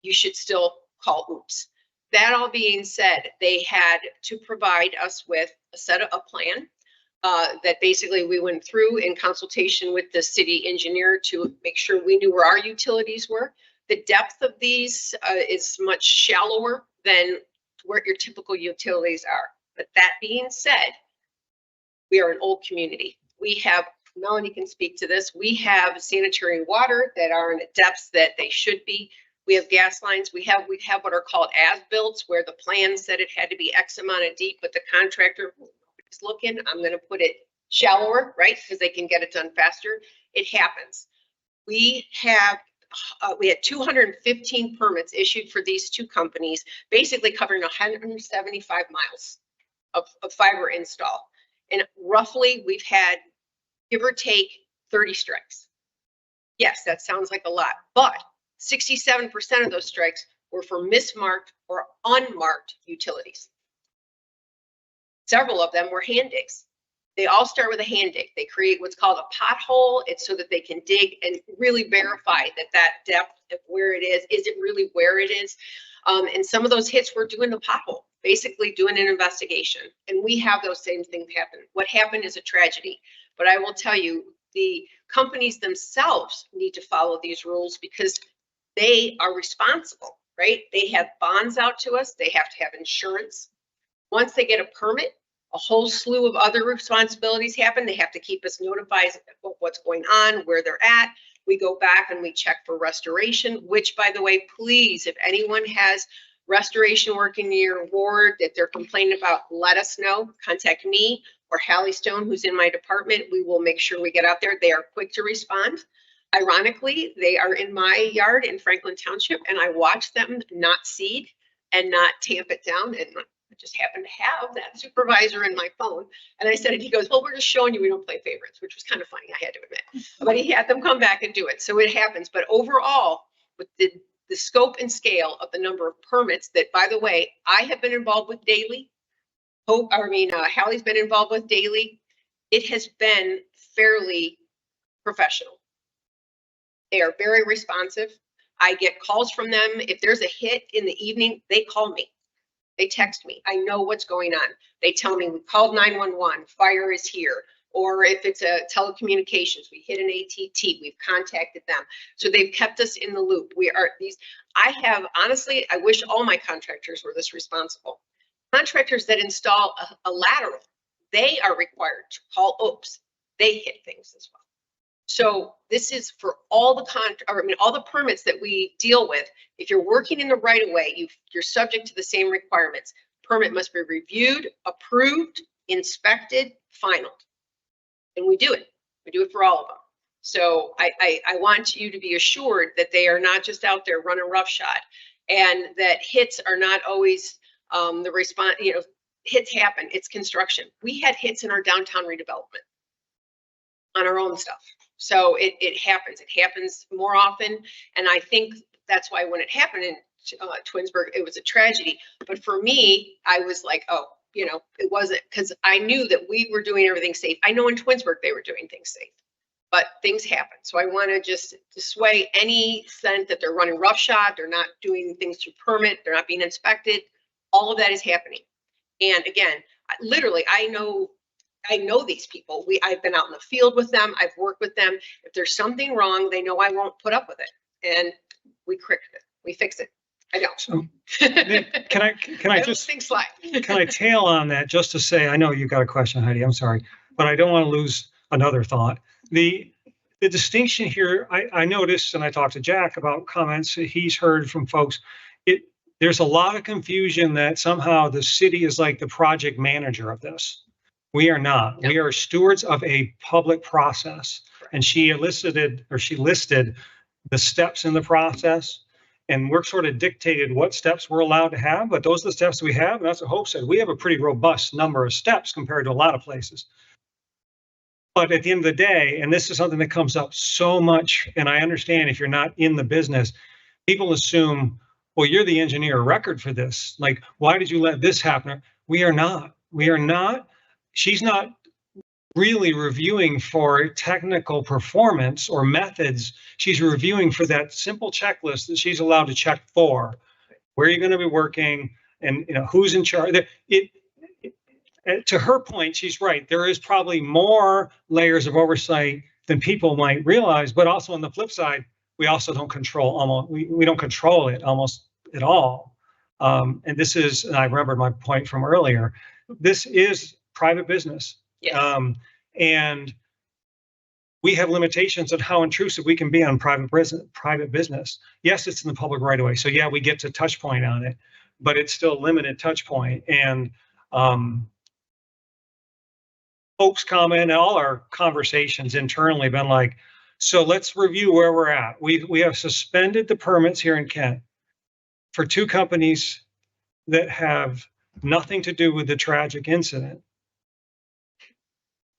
you should still call OOPS. That all being said, they had to provide us with a plan that basically we went through in consultation with the city engineer to make sure we knew where our utilities were. The depth of these is much shallower than where your typical utilities are. But that being said, we are an old community. We have, Melanie can speak to this, we have sanitary water that are in the depths that they should be. We have gas lines. We have what are called as-builts, where the plan said it had to be X amount of deep, but the contractor is looking, I'm going to put it shallower, right? Because they can get it done faster. It happens. We had 215 permits issued for these two companies, basically covering 175 miles of fiber install. And roughly we've had, give or take, 30 strikes. Yes, that sounds like a lot, but 67% of those strikes were for mismarked or unmarked utilities. Several of them were hand digs. They all start with a hand dig. They create what's called a pothole. It's so that they can dig and really verify that that depth of where it is it really where it is? And some of those hits were doing the pothole, basically doing an investigation. And we have those same things happen. What happened is a tragedy. But I will tell you, the companies themselves need to follow these rules because they are responsible, right? They have bonds out to us. They have to have insurance. Once they get a permit, a whole slew of other responsibilities happen. They have to keep us notified of what's going on, where they're at. We go back and we check for restoration, which, by the way, please, if anyone has restoration work in your ward that they're complaining about, let us know. Contact me or Hallie Stone, who's in my department. We will make sure we get out there. They are quick to respond. Ironically, they are in my yard in Franklin Township, and I watch them not seed and not tamp it down. And I just happen to have that supervisor in my phone. And I said, and he goes, well, we're just showing you we don't play favorites, which was kind of funny, I had to admit. But he had them come back and do it. So it happens. But overall, with the scope and scale of the number of permits that, by the way, I have been involved with daily, Hallie's been involved with daily, it has been fairly professional. They are very responsive. I get calls from them. If there's a hit in the evening, they call me. They text me. I know what's going on. They tell me we called 911, fire is here. Or if it's a telecommunications, we hit an AT&T, we've contacted them. So they've kept us in the loop. Honestly, I wish all my contractors were this responsible. Contractors that install a lateral, they are required to call OOPS. They hit things as well. So this is for all the permits that we deal with. If you're working in the right of way, you're subject to the same requirements. Permit must be reviewed, approved, inspected, finalized. And we do it. We do it for all of them. So I want you to be assured that they are not just out there running roughshod, and that hits are not always the response. Hits happen. It's construction. We had hits in our downtown redevelopment on our own stuff. So it happens. It happens more often. And I think that's why when it happened in Twinsburg, it was a tragedy. But for me, I was like, oh, it wasn't, because I knew that we were doing everything safe. I know in Twinsburg they were doing things safe, but things happen. So I want to just dissuade any sense that they're running roughshod, they're not doing things through permit, they're not being inspected. All of that is happening. And again, literally, I know these people. I've been out in the field with them. I've worked with them. If there's something wrong, they know I won't put up with it. And we correct it. We fix it. I don't. So, can I just think slide? Can I tail on that just to say, I know you got a question, Heidi, I'm sorry, but I don't want to lose another thought. The distinction here, I noticed, and I talked to Jack about comments that he's heard from folks. there's a lot of confusion that somehow the city is like the project manager of this. We are not. We are stewards of a public process. And she listed the steps in the process. And we're sort of dictated what steps we're allowed to have, but those are the steps we have. And that's what Hope said. We have a pretty robust number of steps compared to a lot of places. But at the end of the day, and this is something that comes up so much, and I understand if you're not in the business, people assume, well, you're the engineer of record for this. Like, why did you let this happen? We are not. We are not. She's not really reviewing for technical performance or methods. She's reviewing for that simple checklist that she's allowed to check for. Where are you going to be working, and who's in charge? To her point, she's right. There is probably more layers of oversight than people might realize. But also on the flip side, we also don't control we don't control it almost at all. And this is, and I remember my point from earlier. This is private business. Yes. And we have limitations on how intrusive we can be on private business. Yes, it's in the public right of way. So yeah, we get to touch point on it, but it's still a limited touch point. And Hope's comment and all our conversations internally have been like, so let's review where we're at. We have suspended the permits here in Kent for 2 companies that have nothing to do with the tragic incident.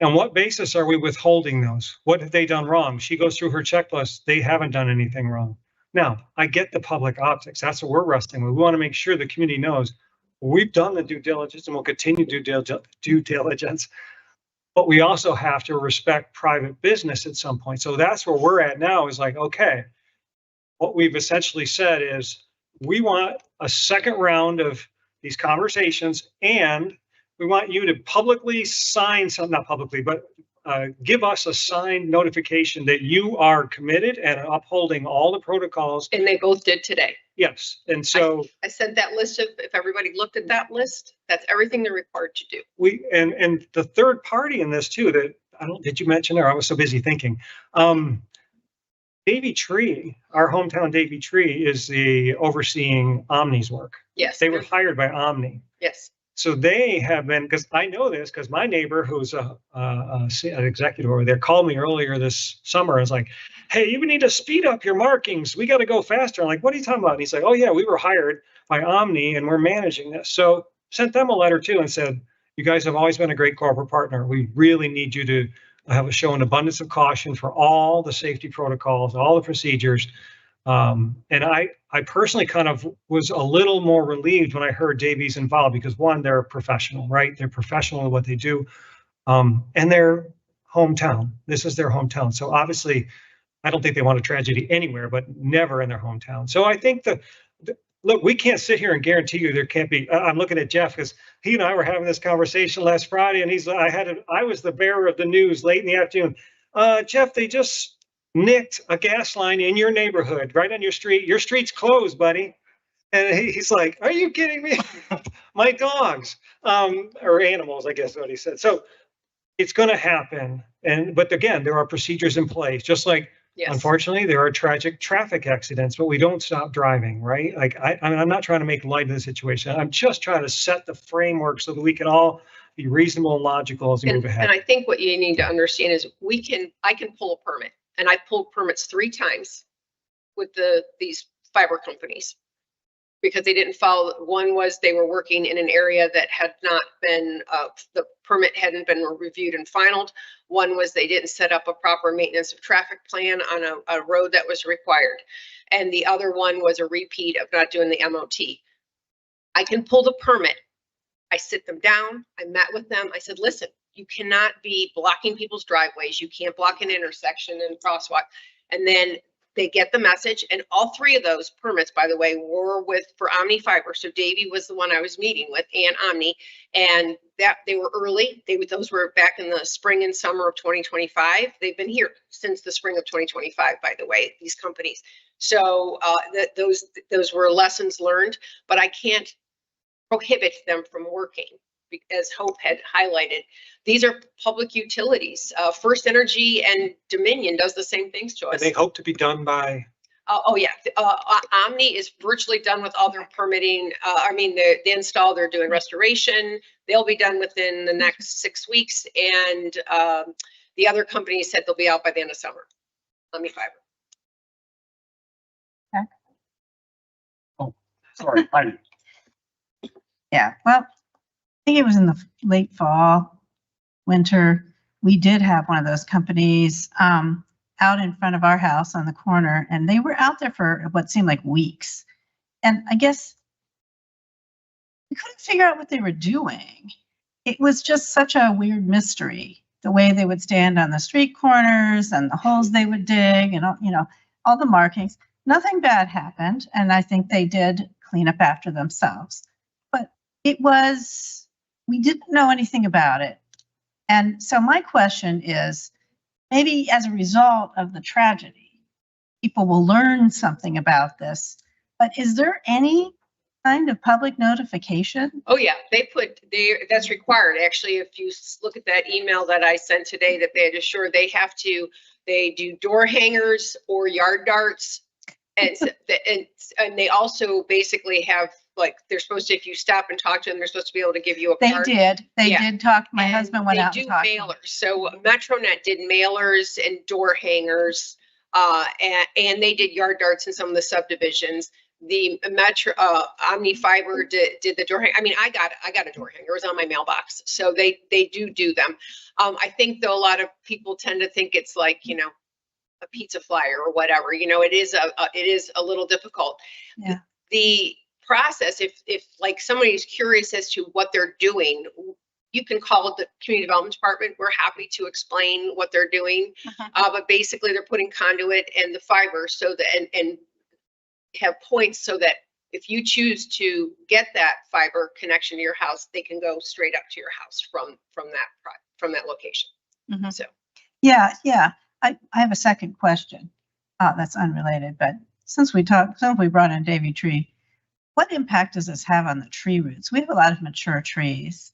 On what basis are we withholding those? What have they done wrong? She goes through her checklist. They haven't done anything wrong. Now, I get the public optics. That's what we're wrestling with. We want to make sure the community knows we've done the due diligence and we'll continue to do due diligence. But we also have to respect private business at some point. So that's where we're at now, is like, okay, what we've essentially said is we want a second round of these conversations, and we want you to publicly sign some, not publicly, but give us a signed notification that you are committed and upholding all the protocols. And they both did today. Yes. And so I sent that list of, if everybody looked at that list, that's everything they're required to do. and the third party in this too, that did you mention her? I was so busy thinking. Davy Tree, our hometown Davy Tree, is the overseeing Omni's work. Yes. They were hired by Omni. Yes. So they have been, because I know this, because my neighbor, who's an executive over there, called me earlier this summer and was like, hey, you need to speed up your markings. We got to go faster. I'm like, what are you talking about? And he's like, oh yeah, we were hired by Omni and we're managing this. So sent them a letter too and said, you guys have always been a great corporate partner. We really need you to show an abundance of caution for all the safety protocols, all the procedures. And I personally kind of was a little more relieved when I heard Davy's involved, because one, they're a professional, right? They're professional in what they do. And their hometown, this is their hometown. So obviously, I don't think they want a tragedy anywhere, but never in their hometown. So I think look, we can't sit here and guarantee you there can't be. I'm looking at Jeff, because he and I were having this conversation last Friday, and I was the bearer of the news late in the afternoon. Jeff, they just nicked a gas line in your neighborhood, right on your street. Your street's closed, buddy. And he's like, are you kidding me? My dogs, or animals, I guess is what he said. So it's going to happen. But again, there are procedures in place, just like, yes, unfortunately, there are tragic traffic accidents, but we don't stop driving, right? Like, I'm not trying to make light of the situation. I'm just trying to set the framework so that we can all be reasonable and logical as we move ahead. And I think what you need to understand is I can pull a permit. And I pulled permits 3 times with these fiber companies because they didn't follow. One was they were working in an area that had not been, the permit hadn't been reviewed and finalized. One was they didn't set up a proper maintenance of traffic plan on a road that was required. And the other one was a repeat of not doing the MOT. I can pull the permit. I sit them down. I met with them. I said, listen, you cannot be blocking people's driveways. You can't block an intersection and crosswalk. And then they get the message. And all 3 of those permits, by the way, were for Omni Fiber. So Davy was the one I was meeting with, and Omni, and that they were early. Those were back in the spring and summer of 2025. They've been here since the spring of 2025, by the way, these companies. So those were lessons learned, but I can't prohibit them from working. As Hope had highlighted, these are public utilities. First Energy and Dominion does the same things to us. And they hope to be done by Oh, yeah. Omni is virtually done with all their permitting. I mean, the install, they're doing restoration. They'll be done within the next 6 weeks. And the other company said they'll be out by the end of summer. Omni Fiber. Sorry, Heidi. Yeah, well, I think it was in the late fall, winter. We did have one of those companies out in front of our house on the corner, and they were out there for what seemed like weeks. And I guess we couldn't figure out what they were doing. It was just such a weird mystery, the way they would stand on the street corners and the holes they would dig and all, all the markings. Nothing bad happened, and I think they did clean up after themselves. But we didn't know anything about it. And so my question is, maybe as a result of the tragedy, people will learn something about this, but is there any kind of public notification? Oh, yeah, that's required. Actually, if you look at that email that I sent today, that they had assured they do door hangers or yard darts. And they also basically have, like, they're supposed to, if you stop and talk to them, they're supposed to be able to give you a They card. did. They Yeah. did talk. My And husband went out They and do talked. to them. mailers. So MetroNet did mailers and door hangers, and they did yard darts in some of the subdivisions. The Omni Fiber did the door hanger. I mean, I got a door hanger. It was on my mailbox. So they do them. I think though a lot of people tend to think it's like, a pizza flyer or whatever. It is a little difficult. Yeah. The process, if like somebody's curious as to what they're doing, you can call the community development department. We're happy to explain what they're doing. But basically they're putting conduit and the fiber so that, and have points so that if you choose to get that fiber connection to your house, they can go straight up to your house from that location. Mhm. So. Yeah. I have a second question that's unrelated, but since we brought in Davy Tree, what impact does this have on the tree roots? We have a lot of mature trees.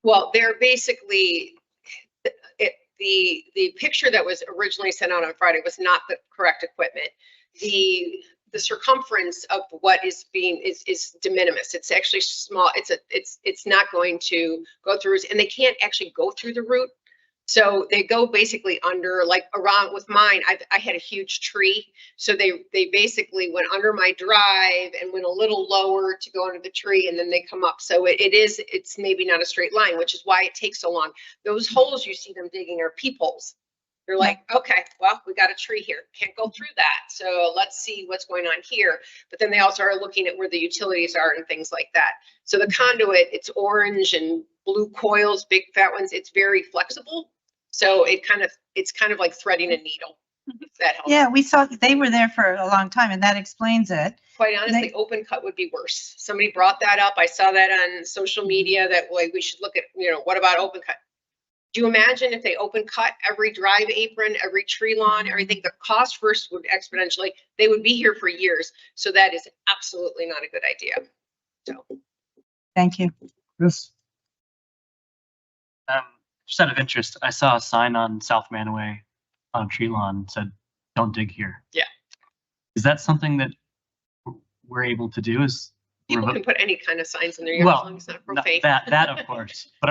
Well, they're basically, the picture that was originally sent out on Friday was not the correct equipment. The circumference of what is is de minimis. It's actually small. It's not going to go through, and they can't actually go through the root. So they go basically under, like around with mine, I had a huge tree. So they basically went under my drive and went a little lower to go under the tree, and then they come up. So it's maybe not a straight line, which is why it takes so long. Those holes you see them digging are peepholes. You're like, okay, well, we got a tree here. Can't go through that. So let's see what's going on here. But then they also are looking at where the utilities are and things like that. So the conduit, it's orange and blue coils, big fat ones. It's very flexible. So it's kind of like threading a needle, if that helps. Yeah, we saw they were there for a long time, and that explains it. Quite honestly, open cut would be worse. Somebody brought that up. I saw that on social media that, like, we should look at, what about open cut? Do you imagine if they open cut every drive apron, every tree lawn, everything? The cost first would exponentially, they would be here for years. So that is absolutely not a good idea. So. Thank you. Chris? Just out of interest, I saw a sign on South Manaway on a tree lawn that said, "Don't dig here." Yeah. Is that something that we're able to do? People can put any kind of signs in their yard as long as it's not profane. That of course. But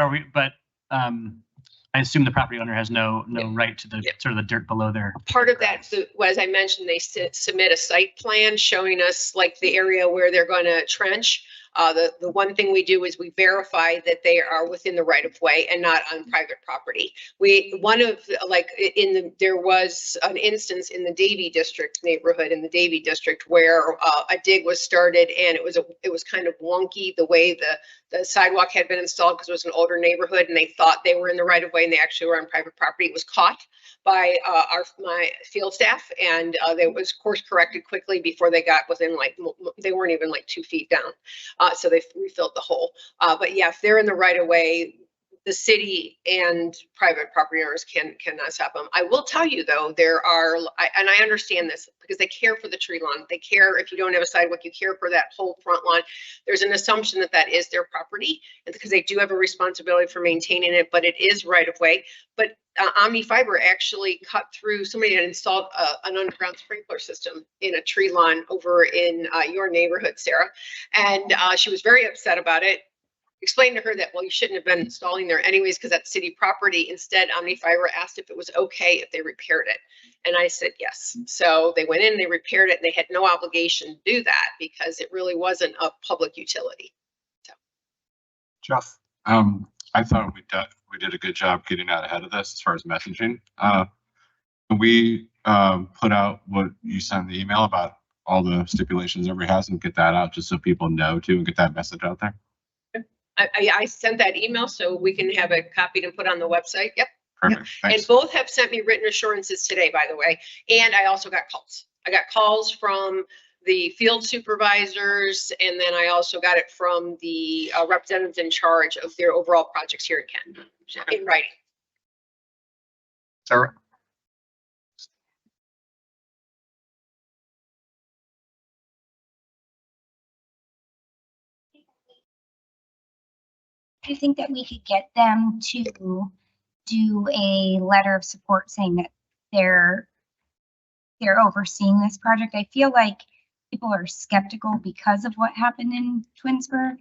I assume the property owner has no right to the sort of the dirt below their. Part of that, as I mentioned, they submit a site plan showing us like the area where they're going to trench. The one thing we do is we verify that they are within the right of way and not on private property. There was an instance in the Davie District neighborhood in the Davie District where a dig was started, and it was kind of wonky the way the sidewalk had been installed because it was an older neighborhood, and they thought they were in the right of way and they actually were on private property. It was caught by my field staff, and they was course corrected quickly before they got within, they weren't even 2 feet down. So they refilled the hole. But yeah, if they're in the right of way, the city and private property owners cannot stop them. I will tell you though, and I understand this because they care for the tree lawn. They care if you don't have a sidewalk, you care for that whole front lawn. There's an assumption that is their property, and because they do have a responsibility for maintaining it, but it is right of way. But Omni Fiber actually cut through, somebody had installed an underground sprinkler system in a tree lawn over in your neighborhood, Sarah. And she was very upset about it. Explained to her that, well, you shouldn't have been installing there anyways, because that's city property. Instead, Omni Fiber asked if it was okay if they repaired it. And I said, yes. So they went in, they repaired it, and they had no obligation to do that because it really wasn't a public utility. So. Jeff? I thought we did a good job getting out ahead of this as far as messaging. We put out what you sent in the email about all the stipulations everybody has and get that out just so people know too and get that message out there. I sent that email so we can have it copied and put on the website. Yep. Perfect. And Thanks. both have sent me written assurances today, by the way. And I also got calls. I got calls from the field supervisors, and then I also got it from the representatives in charge of their overall projects here at Kent in writing. Sarah? I think that we could get them to do a letter of support saying that they're overseeing this project. I feel like people are skeptical because of what happened in Twinsburg,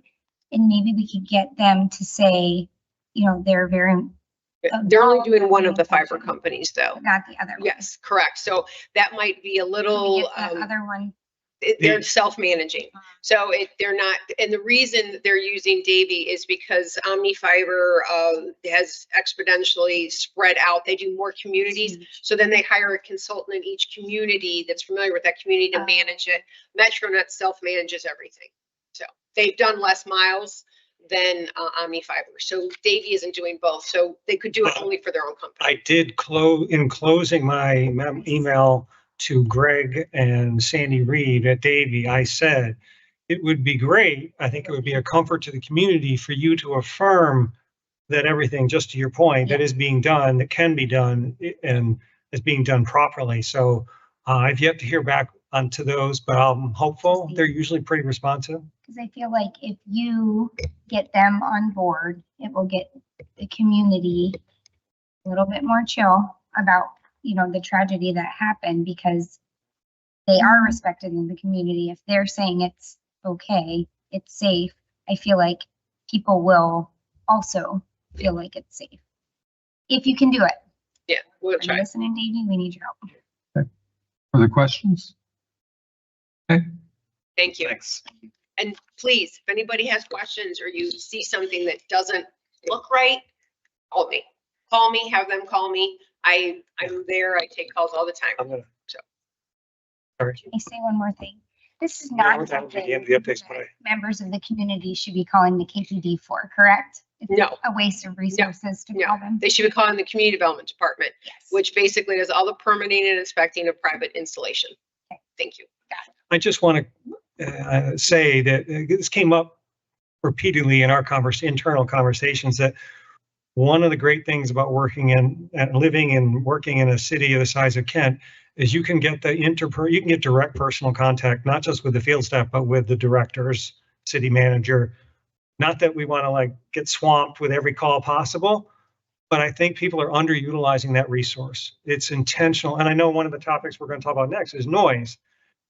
and maybe we could get them to say, you know, they're very. They're only doing one of the fiber companies though. Not the other one. Yes, correct. So that might be a little, That other one. they're self-managing. So they're not, and the reason that they're using Davy is because Omni Fiber has exponentially spread out. They do more communities. So then they hire a consultant in each community that's familiar with that community to manage it. MetroNet self-manages everything. So they've done less miles than Omni Fiber. So Davy isn't doing both. So they could do it only for their own company. I did in closing my email to Greg and Sandy Reed at Davy, I said, it would be great. I think it would be a comfort to the community for you to affirm that everything, just to your point, that is being done, that can be done and is being done properly. So I've yet to hear back onto those, but I'm hopeful. They're usually pretty responsive. Because I feel like if you get them on board, it will get the community a little bit more chill about, you know, the tragedy that happened, because they are respected in the community. If they're saying it's okay, it's safe, I feel like people will also feel like it's safe. If you can do it. Yeah, we'll Are you try. listening, Davey? We need your help. Further questions? Okay, Thank you. thanks. And please, if anybody has questions or you see something that doesn't look right, call me. Call me, have them call me. I'm there. I take calls all the time. I'm gonna. So. Sorry. Can I say one more thing? This is No, not that would be something the end of the updates, but that members of the community should be calling the KPD for, correct? It's No. a waste of resources to No. call them. They should be calling the Community Development Department, Yes. which basically does all the permitting and inspecting of private installation. Okay. Thank you. I just want to say that this came up repeatedly in our internal conversations, that one of the great things about working in and living and working in a city of the size of Kent is you can get you can get direct personal contact, not just with the field staff, but with the directors, city manager. Not that we want to like get swamped with every call possible, but I think people are underutilizing that resource. It's intentional. And I know one of the topics we're going to talk about next is noise.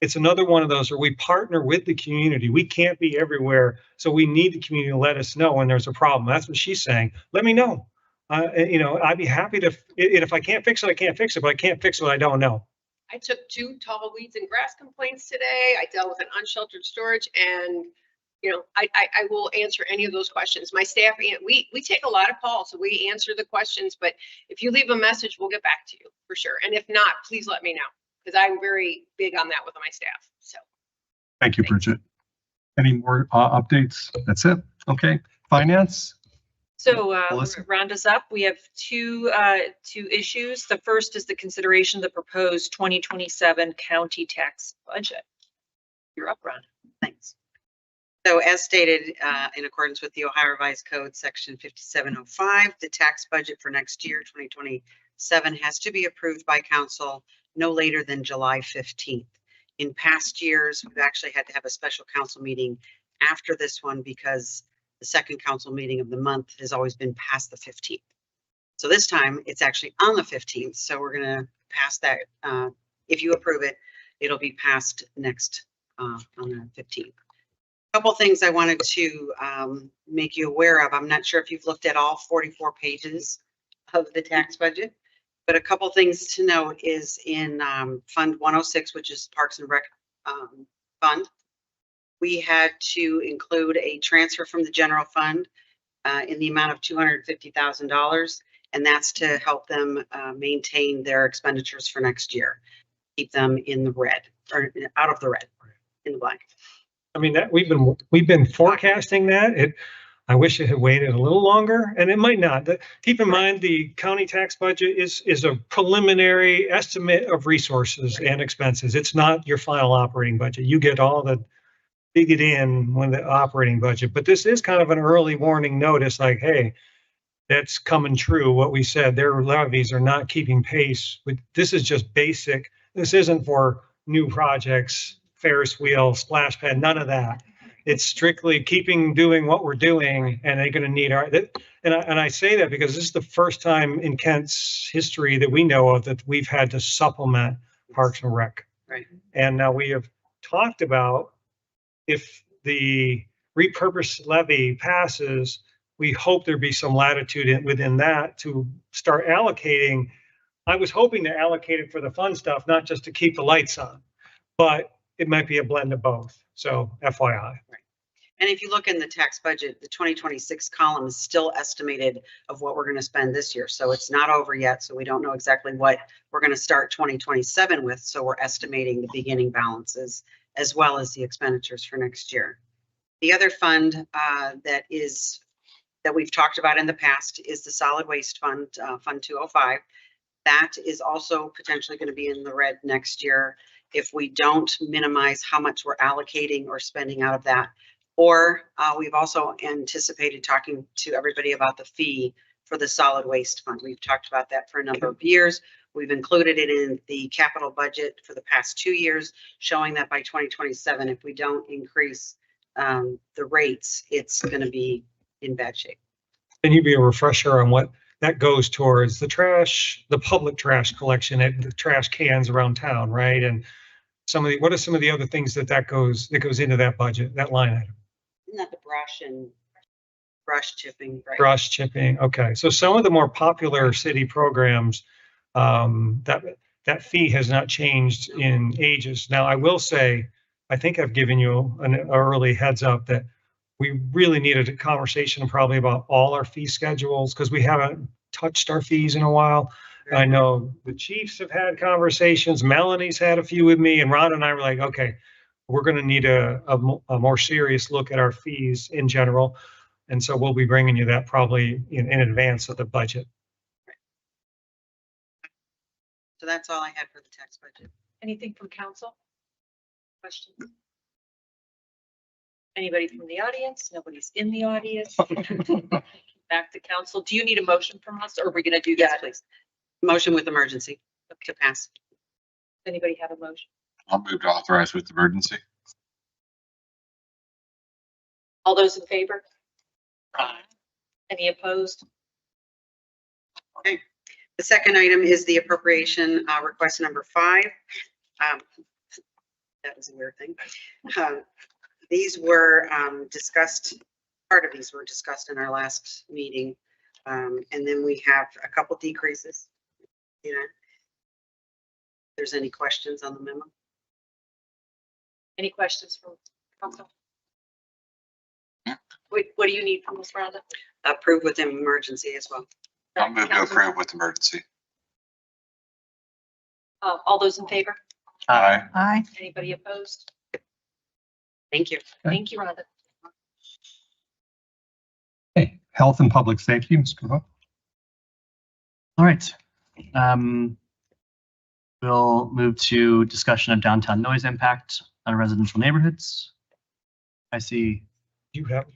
It's another one of those where we partner with the community. We can't be everywhere. So we need the community to let us know when there's a problem. That's what she's saying. Let me know. You know, I'd be happy to, if I can't fix it, I can't fix it, but I can't fix what I don't know. I took 2 tall weeds and grass complaints today. I dealt with an unsheltered storage, and you know, I will answer any of those questions. My staff, we take a lot of calls, so we answer the questions, but if you leave a message, we'll get back to you for sure. And if not, please let me know, because I'm very big on that with my staff. So. Thank you, Bridget. Any more updates? That's it. Okay. Finance? So Melissa? round us up. We have two issues. The first is the consideration of the proposed 2027 county tax budget. You're up, Rhonda. Thanks. So as stated, in accordance with the Ohio Revised Code, Section 5705, the tax budget for next year, 2027, has to be approved by council no later than July 15th. In past years, we've actually had to have a special council meeting after this one because the second council meeting of the month has always been past the 15th. So this time it's actually on the 15th. So we're going to pass that. If you approve it, it'll be passed next on the 15th. Couple things I wanted to make you aware of. I'm not sure if you've looked at all 44 pages of the tax budget, but a couple things to note is in Fund 106, which is Parks and Rec Fund, we had to include a transfer from the general fund in the amount of $250,000, and that's to help them maintain their expenditures for next year, keep them in the red or out of the red, in the black. I mean, that we've been forecasting that. I wish it had waited a little longer, and it might not. Keep in mind, the county tax budget is a preliminary estimate of resources and expenses. It's not your final operating budget. You get all the dig it in when the operating budget, but this is kind of an early warning notice, like, hey, that's coming true. What we said, their levies are not keeping pace with, this is just basic. This isn't for new projects, Ferris wheel, splash pad, none of that. It's strictly doing what we're doing, and they're going to need our, and I say that because this is the first time in Kent's history that we know of that we've had to supplement Parks and Rec. Right. And now we have talked about, if the repurposed levy passes, we hope there be some latitude within that to start allocating. I was hoping to allocate it for the fun stuff, not just to keep the lights on, but it might be a blend of both. So FYI. Right. And if you look in the tax budget, the 2026 column is still estimated of what we're going to spend this year. So it's not over yet. So we don't know exactly what we're going to start 2027 with. So we're estimating the beginning balances as well as the expenditures for next year. The other fund that we've talked about in the past is the Solid Waste Fund, Fund 205. That is also potentially going to be in the red next year if we don't minimize how much we're allocating or spending out of that. Or we've also anticipated talking to everybody about the fee for the Solid Waste Fund. We've talked about that for a number of years. We've included it in the capital budget for the past 2 years, showing that by 2027, if we don't increase the rates, it's going to be in bad shape. Can you be a refresher on what that goes towards? The trash, the public trash collection at the trash cans around town, right? And what are some of the other things that goes into that budget, that line item? Not the brush and brush chipping, right? Brush chipping. Okay, so some of the more popular city programs, that fee has not changed in ages. Now, I will say, I think I've given you an early heads up that we really needed a conversation probably about all our fee schedules, because we haven't touched our fees in a while. I know the chiefs have had conversations. Melanie's had a few with me, and Ron and I were like, okay, we're going to need a more serious look at our fees in general. And so we'll be bringing you that probably in advance of the budget. So that's all I had for the tax budget. Anything from council? Questions? Anybody from the audience? Nobody's in the audience. Back to council. Do you need a motion from us, or are we going to do Yes, that? please. Motion with emergency to pass. Does anybody have a motion? I'll move to authorize with emergency. All those in favor? Any opposed? Okay. The second item is the appropriation request number 5. That was a weird thing. These were discussed, part of these were discussed in our last meeting. And then we have a couple decreases. You know, if there's any questions on the memo? Any questions from council? What do you need from us, Rhonda? Approve with emergency as well. I'll move to approve with emergency. All those in favor? Aye. Aye. Anybody opposed? Thank you. Thank you, Rhonda. Okay, Health and Public Safety, Mr. Hook. All right. We'll move to discussion of downtown noise impact on residential neighborhoods. I see. You have,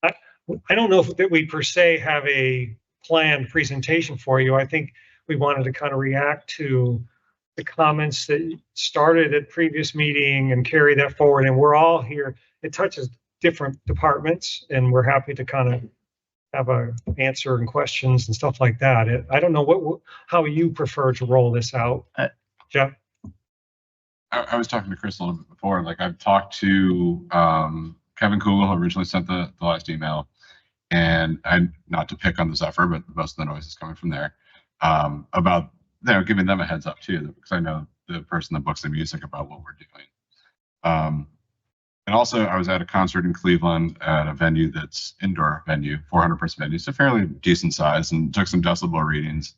I don't know if that we per se have a planned presentation for you. I think we wanted to kind of react to the comments that started at previous meeting and carry that forward. And we're all here. It touches different departments, and we're happy to kind of have a answer and questions and stuff like that. I don't know how you prefer to roll this out. Jeff? I was talking to Chris a little bit before, like I've talked to Kevin Kugel, who originally sent the last email, and not to pick on the Zephyr, but most of the noise is coming from there, about, giving them a heads up too, because I know the person that books the music about what we're doing. And also I was at a concert in Cleveland at a venue that's indoor venue, 400-person venue. It's a fairly decent size, and took some decibel readings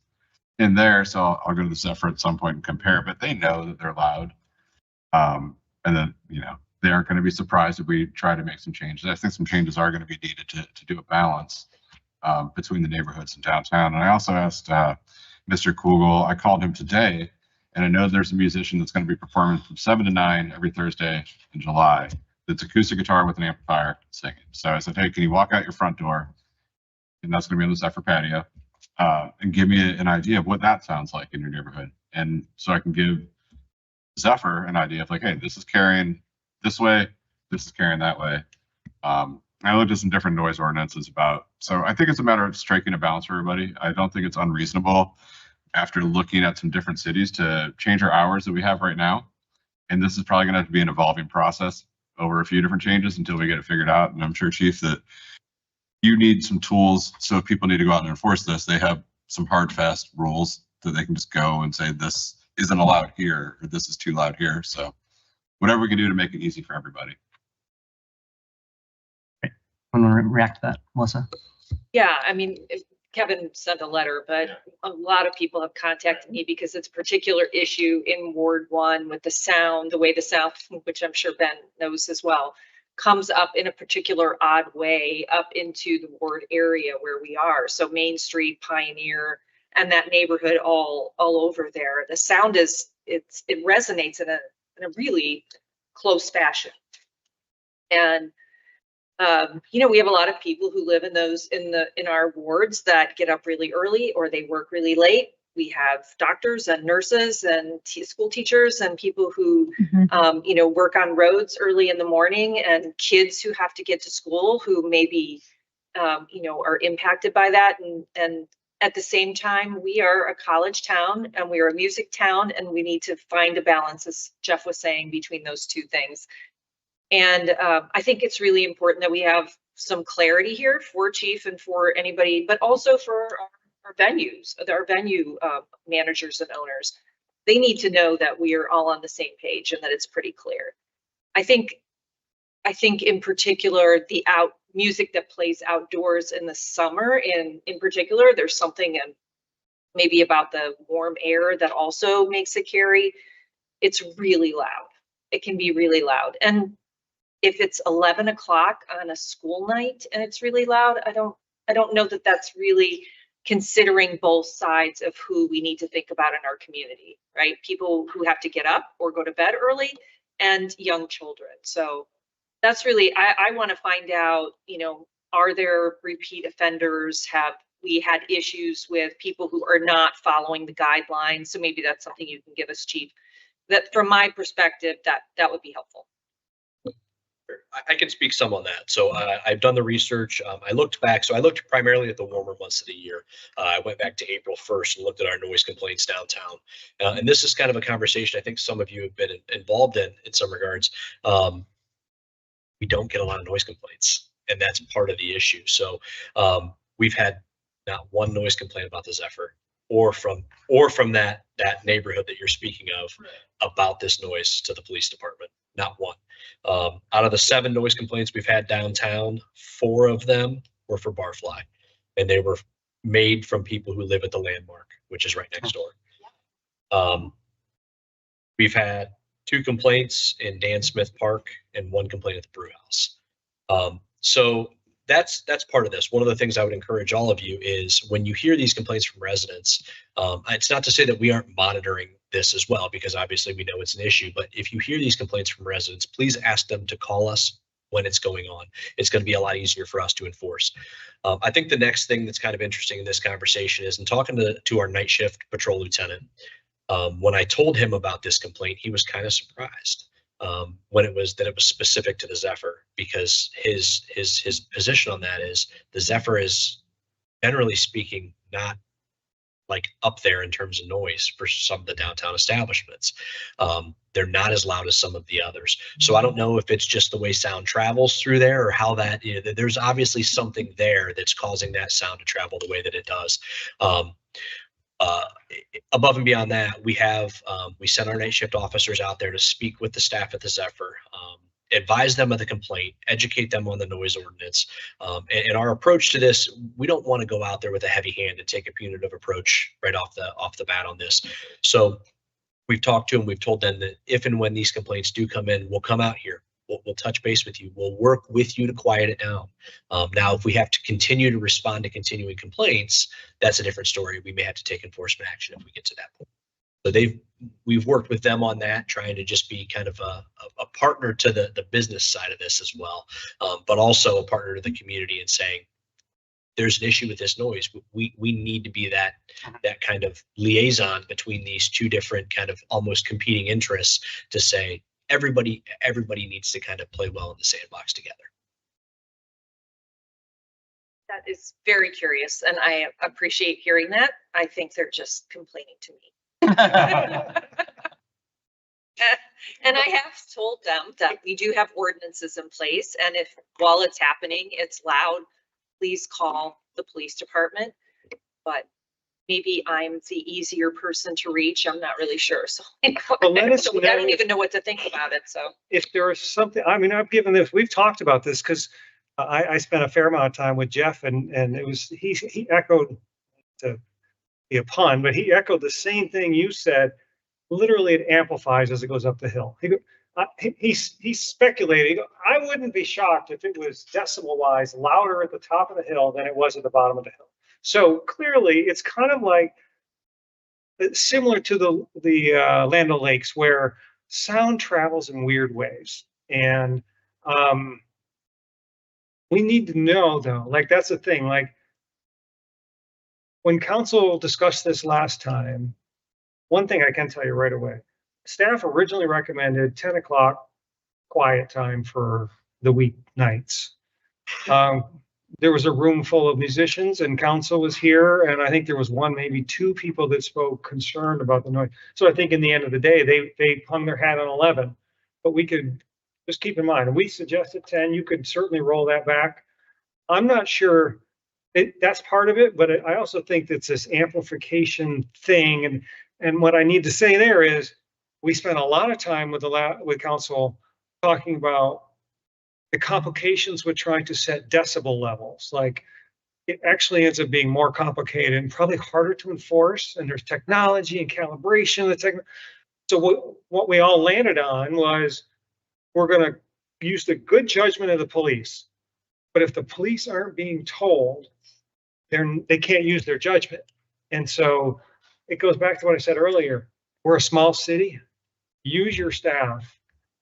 in there. So I'll go to the Zephyr at some point and compare, but they know that they're loud. And then, they aren't going to be surprised if we try to make some changes. I think some changes are going to be needed to do a balance between the neighborhoods and downtown. And I also asked Mr. Kugel, I called him today, and I know there's a musician that's going to be performing from 7 to 9 every Thursday in July. That's acoustic guitar with an amplifier singing. So I said, hey, can you walk out your front door? And that's going to be on the Zephyr patio, and give me an idea of what that sounds like in your neighborhood. And so I can give Zephyr an idea of like, hey, this is carrying this way, this is carrying that way. I looked at some different noise ordinances so I think it's a matter of striking a balance for everybody. I don't think it's unreasonable after looking at some different cities to change our hours that we have right now. And this is probably going to have to be an evolving process over a few different changes until we get it figured out. And I'm sure, Chief, that you need some tools. So if people need to go out and enforce this, they have some hard, fast rules that they can just go and say, this isn't allowed here, or this is too loud here. So whatever we can do to make it easy for everybody. Want to react to that, Melissa? Yeah, I mean, Kevin sent a letter, but a lot of people have contacted me because it's a particular issue in Ward 1 with the sound, the way the sound, which I'm sure Ben knows as well, comes up in a particular odd way up into the ward area where we are. So Main Street, Pioneer, and that neighborhood all over there. The sound it resonates in a really close fashion. And we have a lot of people who live in our wards that get up really early or they work really late. We have doctors and nurses and school teachers and people who, work on roads early in the morning, and kids who have to get to school who maybe, are impacted by that. And at the same time, we are a college town and we are a music town, and we need to find a balance, as Jeff was saying, between those two things. And I think it's really important that we have some clarity here for Chief and for anybody, but also for our venues, our venue managers and owners. They need to know that we are all on the same page and that it's pretty clear. I think in particular, the music that plays outdoors in the summer, in particular, there's something maybe about the warm air that also makes it carry. It's really loud. It can be really loud. And if it's 11 o'clock on a school night and it's really loud, I don't know that that's really considering both sides of who we need to think about in our community, right? People who have to get up or go to bed early, and young children. So that's really, I want to find out, are there repeat offenders? Have we had issues with people who are not following the guidelines? So maybe that's something you can give us, Chief. That from my perspective, that would be helpful. I can speak some on that. So I've done the research. I looked back. So I looked primarily at the warmer months of the year. I went back to April 1st and looked at our noise complaints downtown. And this is kind of a conversation I think some of you have been involved in some regards. We don't get a lot of noise complaints, and that's part of the issue. So we've had not one noise complaint about the Zephyr or from that neighborhood that you're speaking of about this noise to the police department. Not one. Out of the 7 noise complaints we've had downtown, 4 of them were for Barfly, and they were made from people who live at the Landmark, which is right next door. We've had 2 complaints in Dan Smith Park and 1 complaint at the Brew House. So that's part of this. One of the things I would encourage all of you is when you hear these complaints from residents, it's not to say that we aren't monitoring this as well, because obviously we know it's an issue, but if you hear these complaints from residents, please ask them to call us when it's going on. It's going to be a lot easier for us to enforce. I think the next thing that's kind of interesting in this conversation is in talking to our night shift patrol lieutenant. When I told him about this complaint, he was kind of surprised. when it was specific to the Zephyr, because his position on that is the Zephyr is, generally speaking, not like up there in terms of noise for some of the downtown establishments. They're not as loud as some of the others. So I don't know if it's just the way sound travels through there or how that, you know, there's obviously something there that's causing that sound to travel the way that it does. Above and beyond that, we sent our night shift officers out there to speak with the staff at the Zephyr, advise them of the complaint, educate them on the noise ordinance. And our approach to this, we don't want to go out there with a heavy hand and take a punitive approach right off the bat on this. So we've talked to them, we've told them that if and when these complaints do come in, we'll come out here. We'll touch base with you. We'll work with you to quiet it down. Now, if we have to continue to respond to continuing complaints, that's a different story. We may have to take enforcement action if we get to that point. So we've worked with them on that, trying to just be kind of a partner to the business side of this as well, but also a partner to the community and saying, there's an issue with this noise. We need to be that kind of liaison between these two different kind of almost competing interests to say, everybody needs to kind of play well in the sandbox together. That is very curious, and I appreciate hearing that. I think they're just complaining to me. And I have told them that we do have ordinances in place, and if while it's happening, it's loud, please call the police department. But maybe I'm the easier person to reach. I'm not really sure. So I don't even know what to think about it. So if there is something, I mean, I've given this, we've talked about this because I spent a fair amount of time with Jeff, and it was, he echoed, to be a pun, but he echoed the same thing you said. Literally, it amplifies as it goes up the hill. He's speculating. I wouldn't be shocked if it was decibel wise louder at the top of the hill than it was at the bottom of the hill. So clearly, it's kind of like similar to the Land O'Lakes, where sound travels in weird ways, and we need to know, though. Like, that's the thing. Like, when council discussed this last time, one thing I can tell you right away: staff originally recommended 10 o'clock quiet time for the weeknights. There was a room full of musicians, and council was here, and I think there was one, maybe two people that spoke concerned about the noise. So I think in the end of the day, they hung their hat on 11. But we could just keep in mind, and we suggested 10. You could certainly roll that back. I'm not sure that's part of it, but I also think that's this amplification thing. And what I need to say there is, we spent a lot of time with council talking about the complications with trying to set decibel levels. Like, it actually ends up being more complicated and probably harder to enforce. And there's technology and calibration. So what we all landed on was, we're going to use the good judgment of the police. But if the police aren't being told, they can't use their judgment. And so it goes back to what I said earlier. We're a small city. Use your staff.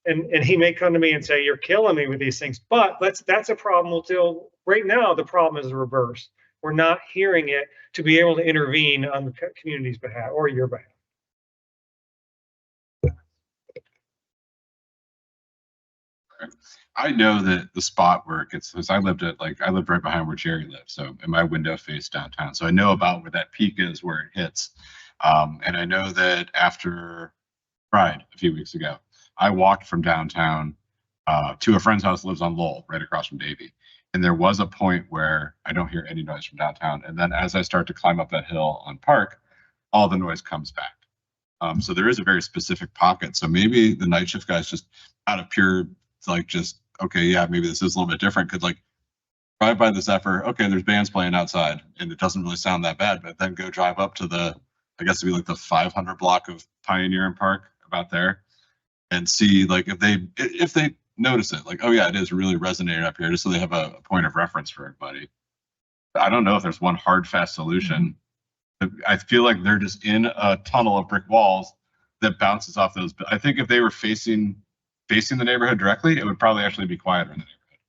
And he may come to me and say, you're killing me with these things. But that's a problem until right now. The problem is the reverse. We're not hearing it to be able to intervene on the community's behalf or your behalf. I know that the spot where it gets, because I lived right behind where Jerry lived, so and my window faced downtown, so I know about where that peak is, where it hits. And I know that after Pride a few weeks ago, I walked from downtown to a friend's house that lives on Lowell, right across from Davie. And there was a point where I don't hear any noise from downtown. And then as I start to climb up that hill on Park, all the noise comes back. So there is a very specific pocket. So maybe the night shift guys, just out of pure, like, just, okay, yeah, maybe this is a little bit different, could like drive by the Zephyr. Okay, there's bands playing outside and it doesn't really sound that bad, but then go drive up to I guess it'd be like the 500 block of Pioneer and Park, about there, and see, like, if they notice it, like, oh yeah, it is really resonating up here, just so they have a point of reference for everybody. I don't know if there's one hard, fast solution. I feel like they're just in a tunnel of brick walls that bounces off those. But I think if they were facing the neighborhood directly, it would probably actually be quieter in the neighborhood,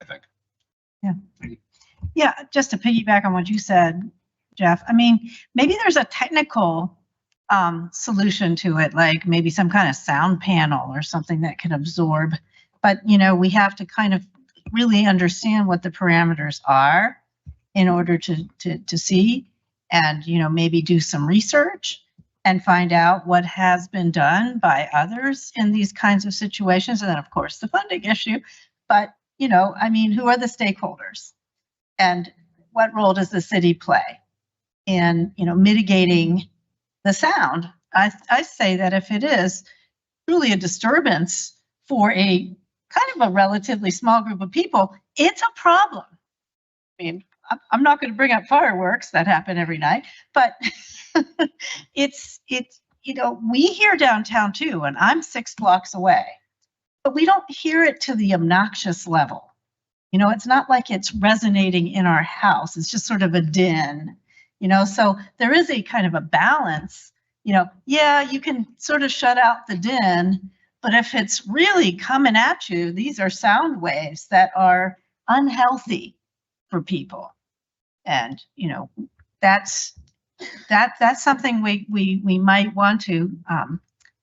I think. Yeah, just to piggyback on what you said, Jeff, I mean, maybe there's a technical solution to it, like maybe some kind of sound panel or something that can absorb. But, you know, we have to kind of really understand what the parameters are in order to see and, you know, maybe do some research and find out what has been done by others in these kinds of situations. And then, of course, the funding issue. But, you know, I mean, who are the stakeholders? And what role does the city play in, you know, mitigating the sound? I say that if it is truly a disturbance for a kind of a relatively small group of people, it's a problem. I mean, I'm not going to bring up fireworks that happen every night, but it's, you know, we hear downtown too, and I'm 6 blocks away, but we don't hear it to the obnoxious level. You know, it's not like it's resonating in our house. It's just sort of a din, you know, so there is a kind of a balance, you know, yeah, you can sort of shut out the din, but if it's really coming at you, these are sound waves that are unhealthy for people. And, you know, that's something we might want to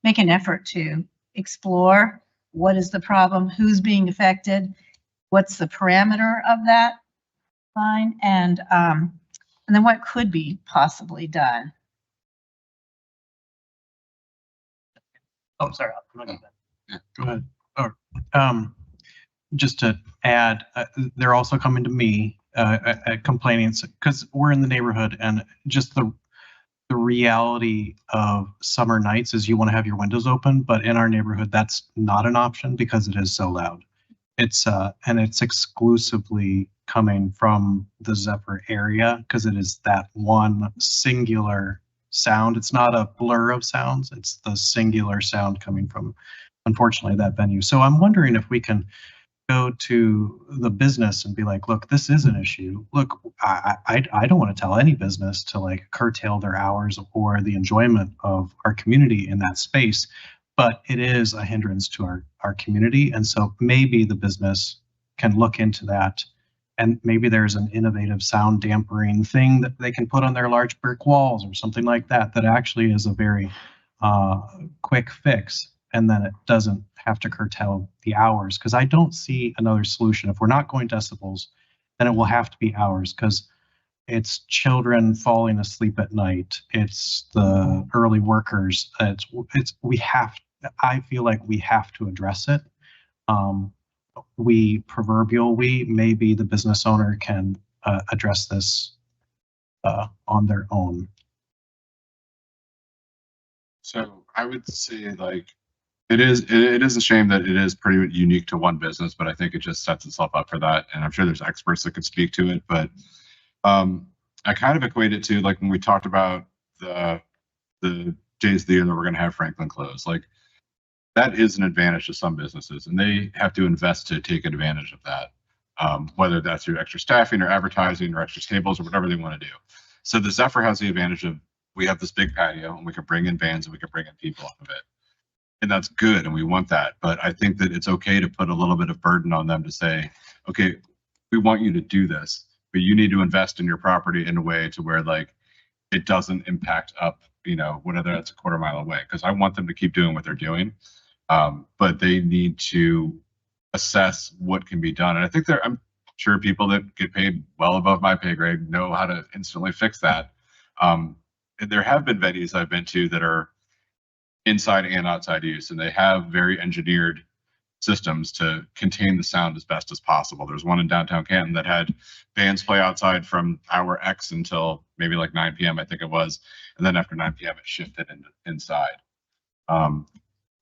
make an effort to explore. What is the problem? Who's being affected? What's the parameter of that line? And then what could be possibly done? Oh, sorry. Go ahead. Or, just to add, they're also coming to me complaining because we're in the neighborhood, and just the reality of summer nights is you want to have your windows open, but in our neighborhood that's not an option because it is so loud. It's and it's exclusively coming from the Zephyr area because it is that one singular sound. It's not a blur of sounds, it's the singular sound coming from, unfortunately, that venue. So I'm wondering if we can go to the business and be like, look, this is an issue. Look, I don't want to tell any business to like curtail their hours or the enjoyment of our community in that space, but it is a hindrance to our community. And so maybe the business can look into that, and maybe there's an innovative sound dampening thing that they can put on their large brick walls or something like that, that actually is a very quick fix. And then it doesn't have to curtail the hours, because I don't see another solution. If we're not going decibels, then it will have to be hours, because it's children falling asleep at night. It's the early workers. I feel like we have to address it. Maybe the business owner can address this on their own. So I would say, like, it is a shame that it is pretty unique to one business, but I think it just sets itself up for that. And I'm sure there's experts that could speak to it, but I kind of equate it to like when we talked about the days of the year that we're going to have Franklin closed. Like, that is an advantage to some businesses, and they have to invest to take advantage of that, whether that's through extra staffing or advertising or extra tables or whatever they want to do. So the Zephyr has the advantage of, we have this big patio and we can bring in bands and we can bring in people off of it. And that's good, and we want that. But I think that it's okay to put a little bit of burden on them to say, okay, we want you to do this, but you need to invest in your property in a way to where, like, it doesn't impact up, you know, whether that's a quarter mile away, because I want them to keep doing what they're doing. But they need to assess what can be done. And I think I'm sure people that get paid well above my pay grade know how to instantly fix that. And there have been venues I've been to that are inside and outside use, and they have very engineered systems to contain the sound as best as possible. There's one in downtown Canton that had bands play outside from hour X until maybe like 9 p.m. I think it was, and then after 9 p.m. it shifted inside.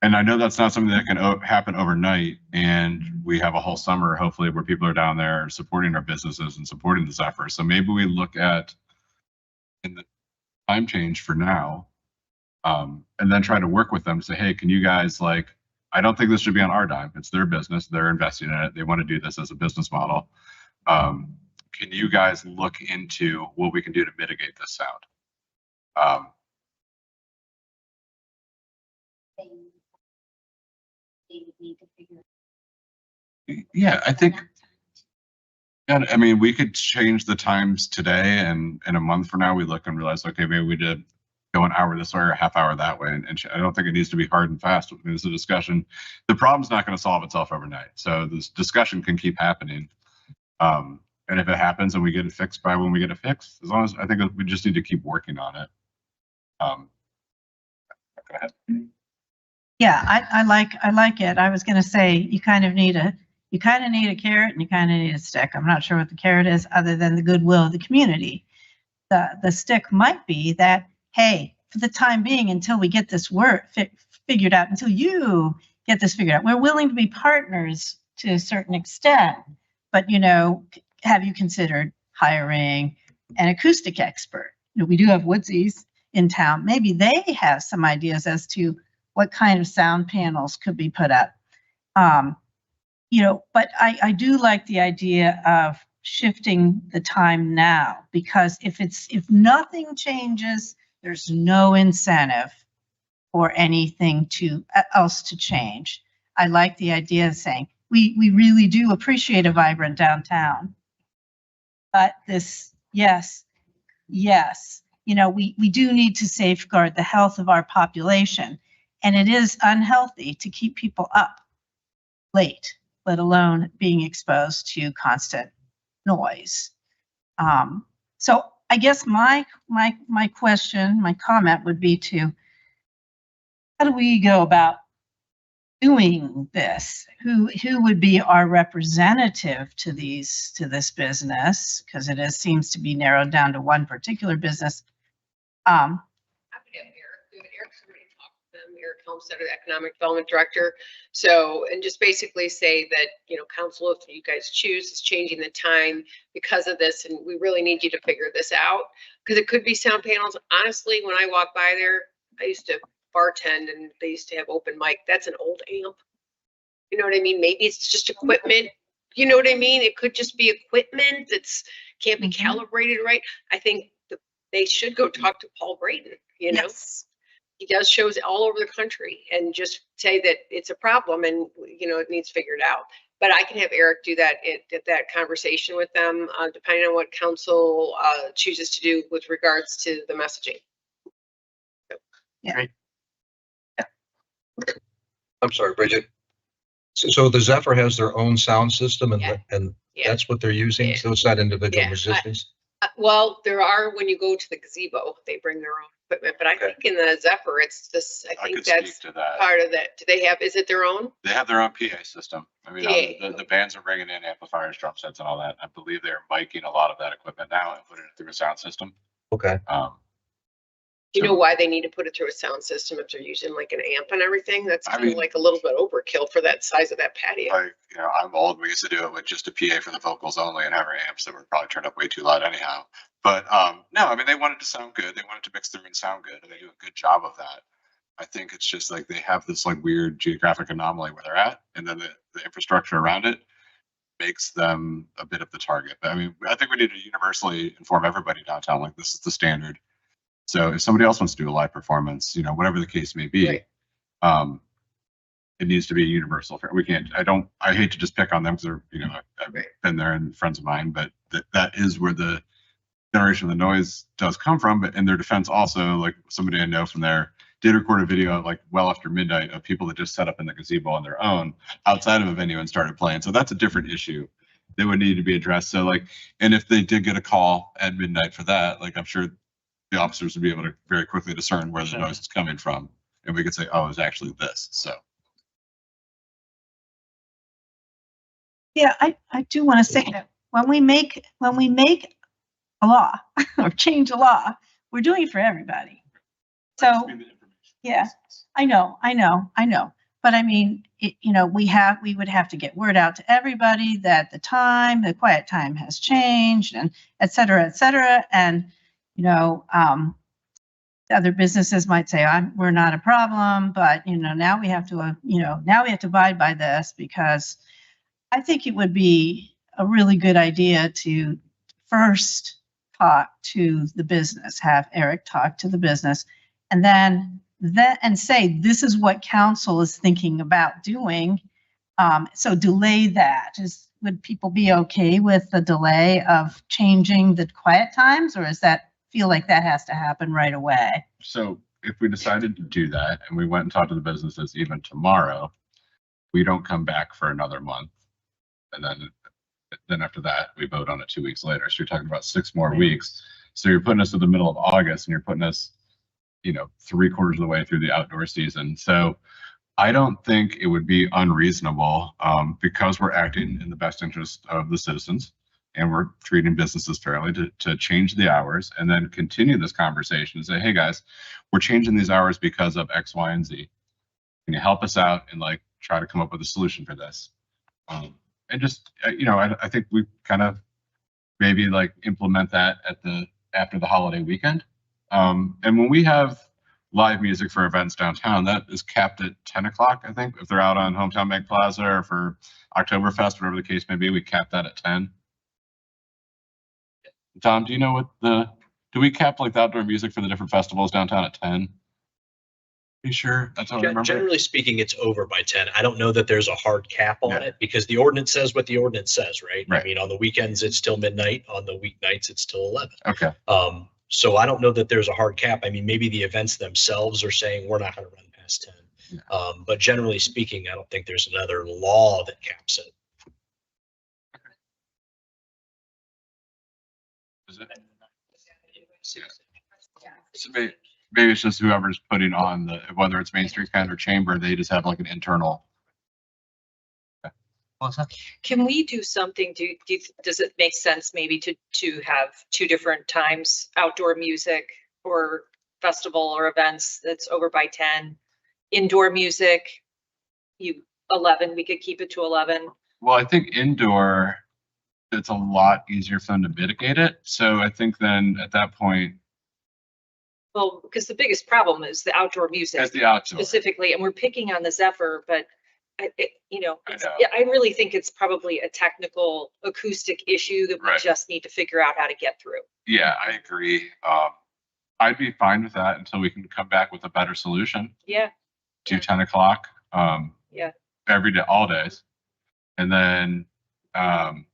And I know that's not something that can happen overnight, and we have a whole summer hopefully where people are down there supporting our businesses and supporting the Zephyr. So maybe we look at in the time change for now, and then try to work with them to say, hey, can you guys, like, I don't think this should be on our dime. It's their business. They're investing in it. They want to do this as a business model. Can you guys look into what we can do to mitigate this sound? Yeah, I think, I mean, we could change the times today, and in a month from now, we look and realize, okay, maybe we did go an hour this way or a half hour that way. And I don't think it needs to be hard and fast. It's a discussion. The problem's not going to solve itself overnight. So this discussion can keep happening. And if it happens and we get it fixed by when we get it fixed, as long as I think we just need to keep working on it. Go ahead. Yeah, I like it. I was going to say you kind of need a carrot and you kind of need a stick. I'm not sure what the carrot is other than the goodwill of the community. The stick might be that, hey, for the time being, until we get this work figured out, until you get this figured out, we're willing to be partners to a certain extent. But, you know, have you considered hiring an acoustic expert? You know, we do have Woodsies in town. Maybe they have some ideas as to what kind of sound panels could be put up. You know, but I do like the idea of shifting the time now, because if nothing changes, there's no incentive for anything else to change. I like the idea of saying we really do appreciate a vibrant downtown, but this, yes, you know, we do need to safeguard the health of our population, and it is unhealthy to keep people up late, let alone being exposed to constant noise. So I guess my question, my comment would be to, how do we go about doing this? Who would be our representative to this business? Because it seems to be narrowed down to one particular business. Eric's already talked to them. Eric Helmstead, the Economic Development Director. So, and just basically say that, you know, council, if you guys choose, is changing the time because of this, and we really need you to figure this out, because it could be sound panels. Honestly, when I walk by there, I used to bartend and they used to have open mic. That's an old amp. You know what I mean? Maybe it's just equipment. You know what I mean? It could just be equipment that's can't be calibrated right. I think they should go talk to Paul Brayton, you know? Yes. He does shows all over the country, and just say that it's a problem and, you know, it needs figured out. But I can have Eric do that at that conversation with them, depending on what council chooses to do with regards to the messaging. Yeah. Great. I'm sorry, Bridget. So the Zephyr has their own sound system and, Yeah. and Yeah. that's what they're using? Yeah. So it's not individual Yeah. musicians? Well, there are, when you go to the gazebo, they bring their own equipment, but I Okay. think in the Zephyr, it's this, I I think could speak that's to that. part of that. Do they have, is it their own? They have their own PA system. I mean, PA. the bands are bringing in amplifiers, drum sets, and all that. I believe they're miking a lot of that equipment now and putting it through a sound system. Okay. Do you know why they need to put it through a sound system if they're using like an amp and everything? That's I kind of mean- like a little bit overkill for that size of that patio. Like, you know, I'm old. We used to do it with just a PA for the vocals only and have our amps that were probably turned up way too loud anyhow. But no, I mean, they wanted to sound good. They wanted to mix through and sound good, and they do a good job of that. I think it's just like they have this like weird geographic anomaly where they're at, and then the infrastructure around it makes them a bit of the target. But I mean, I think we need to universally inform everybody downtown, like this is the standard. So if somebody else wants to do a live performance, you know, whatever the case may be, Right. it needs to be universal. We can't, I hate to just pick on them because they're, you know, I've Right. been there and friends of mine, but that is where the generation of the noise does come from. But in their defense also, like somebody I know from there did record a video like well after midnight of people that just set up in the gazebo on their own outside of a venue and started playing. So that's a different issue that would need to be addressed. So like, and if they did get a call at midnight for that, like I'm sure the officers would be able to very quickly discern where the Sure. noise is coming from. And we could say, oh, it's actually this. So. Yeah, I do want to say that when we make a law or change a law, we're doing it for everybody. So, yeah, I know. But I mean, you know, we would have to get word out to everybody that the quiet time has changed, and et cetera, and you know, other businesses might say, we're not a problem, but you know, now we have to abide by this, because I think it would be a really good idea to first talk to the business, have Eric talk to the business, and then say, this is what council is thinking about doing. So delay that. Would people be okay with the delay of changing the quiet times, or is that feel like that has to happen right away. So if we decided to do that and we went and talked to the businesses even tomorrow, we don't come back for another month. And then after that, we vote on it 2 weeks later. So you're talking about 6 more weeks. So you're putting us in the middle of August and you're putting us, 3/4 of the way through the outdoor season. So I don't think it would be unreasonable, because we're acting in the best interest of the citizens and we're treating businesses fairly, to change the hours and then continue this conversation and say, hey guys, we're changing these hours because of X, Y, and Z. Can you help us out and try to come up with a solution for this? And just, I think we kind of maybe implement that after the holiday weekend. And when we have live music for events downtown, that is capped at 10 o'clock, I think. If they're out on Hometown Bank Plaza or for Oktoberfest, whatever the case may be, we cap that at 10. Tom, do you know do we cap the outdoor music for the different festivals downtown at 10? You sure? That's what I remember. Generally speaking, it's over by 10. I don't know that there's a hard cap on it because the ordinance says what the ordinance says, right? I mean, on the weekends, it's till midnight. On the weeknights, it's till 11. Okay. So I don't know that there's a hard cap. I mean, maybe the events themselves are saying we're not going to run past 10. Yeah. But generally speaking, I don't think there's another law that caps it. Is it? So maybe it's just whoever's putting on whether it's Main Street Ken or Chamber, they just have an internal. Can we do something, does it make sense maybe to have 2 different times, outdoor music or festival or events that's over by 10, indoor music, 11, we could keep it to 11. Well, I think indoor, it's a lot easier for them to mitigate it. So I think then at that point. Well, because the biggest problem is the outdoor music. As the outdoor. Specifically, and we're picking on the Zephyr, but I really think it's probably a technical acoustic issue that we just need to figure out how to get through. Yeah, I agree. I'd be fine with that until we can come back with a better solution. Yeah. To 10 o'clock. Yeah. Every day, all days. And then. And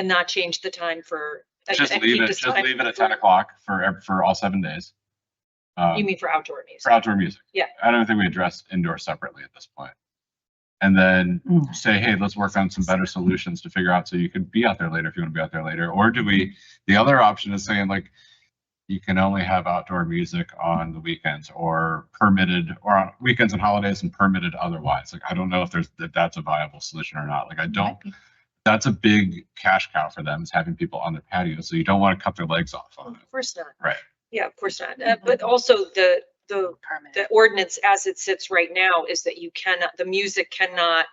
not change the time for. Just leave it at 10 o'clock for all 7 days. You mean for outdoor music? For outdoor music. Yeah. I don't think we address indoor separately at this point. And then say, hey, let's work on some better solutions to figure out so you could be out there later if you want to be out there later. Or the other option is saying you can only have outdoor music on the weekends or permitted, or on weekends and holidays and permitted otherwise. I don't know if that's a viable solution or not. That's a big cash cow for them, is having people on their patio. So you don't want to cut their legs off on it. Of course not. Right. Yeah, of course not. But also the ordinance as it sits right now is that the music cannot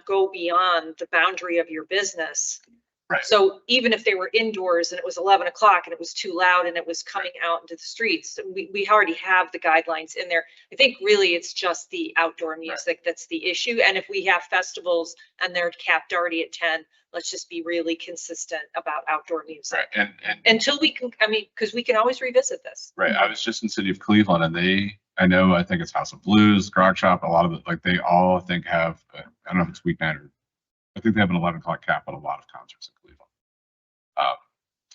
go beyond the boundary of your business. Right. So even if they were indoors and it was 11 o'clock and it was too loud and it was coming out into the streets, we already have the guidelines in there. I think really it's just the outdoor music that's the issue. And if we have festivals and they're capped already at 10, let's just be really consistent about outdoor music. Right. And until we can, because we can always revisit this. Right. I was just in City of Cleveland and I think it's House of Blues, Grog Shop, a lot of it, they all have, I don't know if it's weeknight or I think they have an 11 o'clock cap on a lot of concerts in Cleveland.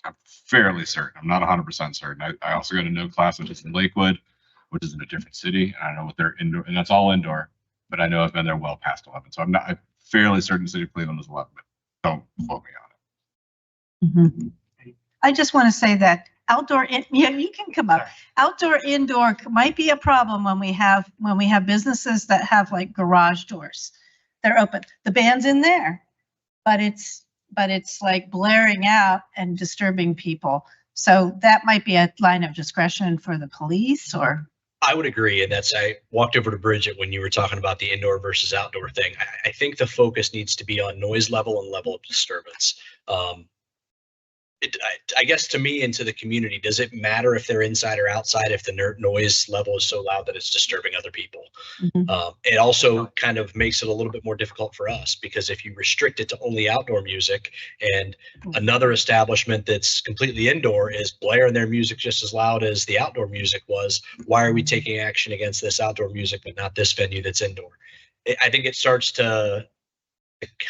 I'm fairly certain. I'm not 100% certain. I also got a no class, which is in Lakewood, which is in a different city. And I know what they're indoor, and that's all indoor, but I know I've been there well past 11. So I'm fairly certain the City of Cleveland is 11, but don't quote me on it. I just want to say that outdoor, you can come up. Outdoor, indoor might be a problem when we have businesses that have garage doors. They're open. The band's in there, but it's blaring out and disturbing people. So that might be a line of discretion for the police or. I would agree. And I walked over to Bridget when you were talking about the indoor versus outdoor thing. I think the focus needs to be on noise level and level of disturbance. I guess to me and to the community, does it matter if they're inside or outside if the noise level is so loud that it's disturbing other people? It also kind of makes it a little bit more difficult for us because if you restrict it to only outdoor music and another establishment that's completely indoor is blaring their music just as loud as the outdoor music was, why are we taking action against this outdoor music but not this venue that's indoor? I think it starts to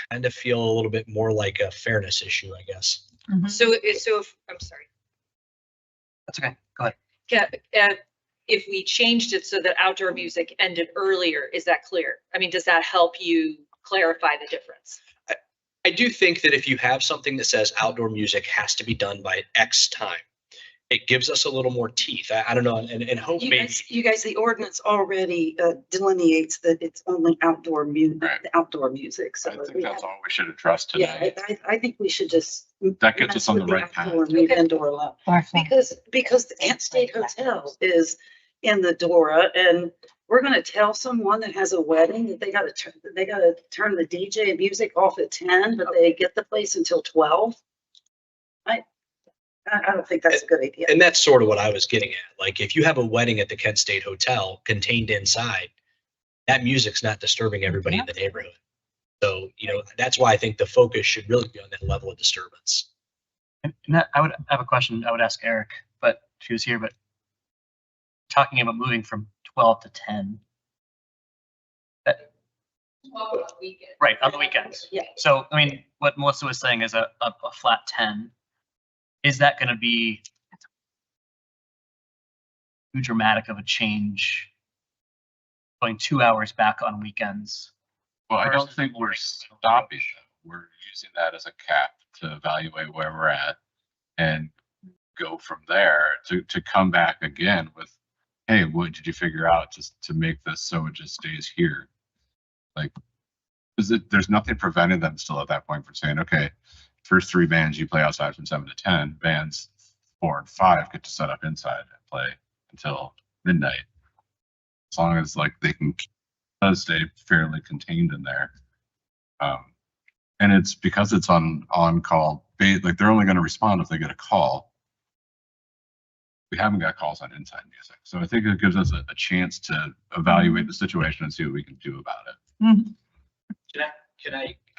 kind of feel a little bit more like a fairness issue, I guess. So if I'm sorry. That's okay. Go ahead. If we changed it so that outdoor music ended earlier, is that clear? I mean, does that help you clarify the difference? I do think that if you have something that says outdoor music has to be done by X time, it gives us a little more teeth. I don't know, and hope maybe. You guys, the ordinance already delineates that it's only outdoor music, Right. outdoor music. So I think that's all we should address yeah, today. I think we should just. That gets us on the mess with right path. outdoor and indoor law. Because the Kent State Hotel is in the Dora, and we're gonna tell someone that has a wedding that they gotta turn the DJ music off at 10, but they get the place until 12. I don't think that's a good idea. And that's sort of what I was getting at. Like, if you have a wedding at the Kent State Hotel contained inside, that music's not disturbing everybody in the neighborhood. So, that's why I think the focus should really be on that level of disturbance. And that, I would have a question I would ask Eric, but she was here, but talking about moving from 12 to 10. Right, on the weekends. Yeah. So, I mean, what Melissa was saying is a flat 10. Is that going to be too dramatic of a change going 2 hours back on weekends? Well, I don't think we're stopping. We're using that as a cap to evaluate where we're at and go from there to come back again with, hey, what did you figure out just to make this so it just stays here? Like, there's nothing preventing them still at that point from saying, okay, first 3 bands you play outside from 7 to 10, bands 4 and 5 get to set up inside and play until midnight. As long as like they can stay fairly contained in there. And it's because it's on call, like they're only going to respond if they get a call. We haven't got calls on inside music. So I think it gives us a chance to evaluate the situation and see what we can do about it. Mhm.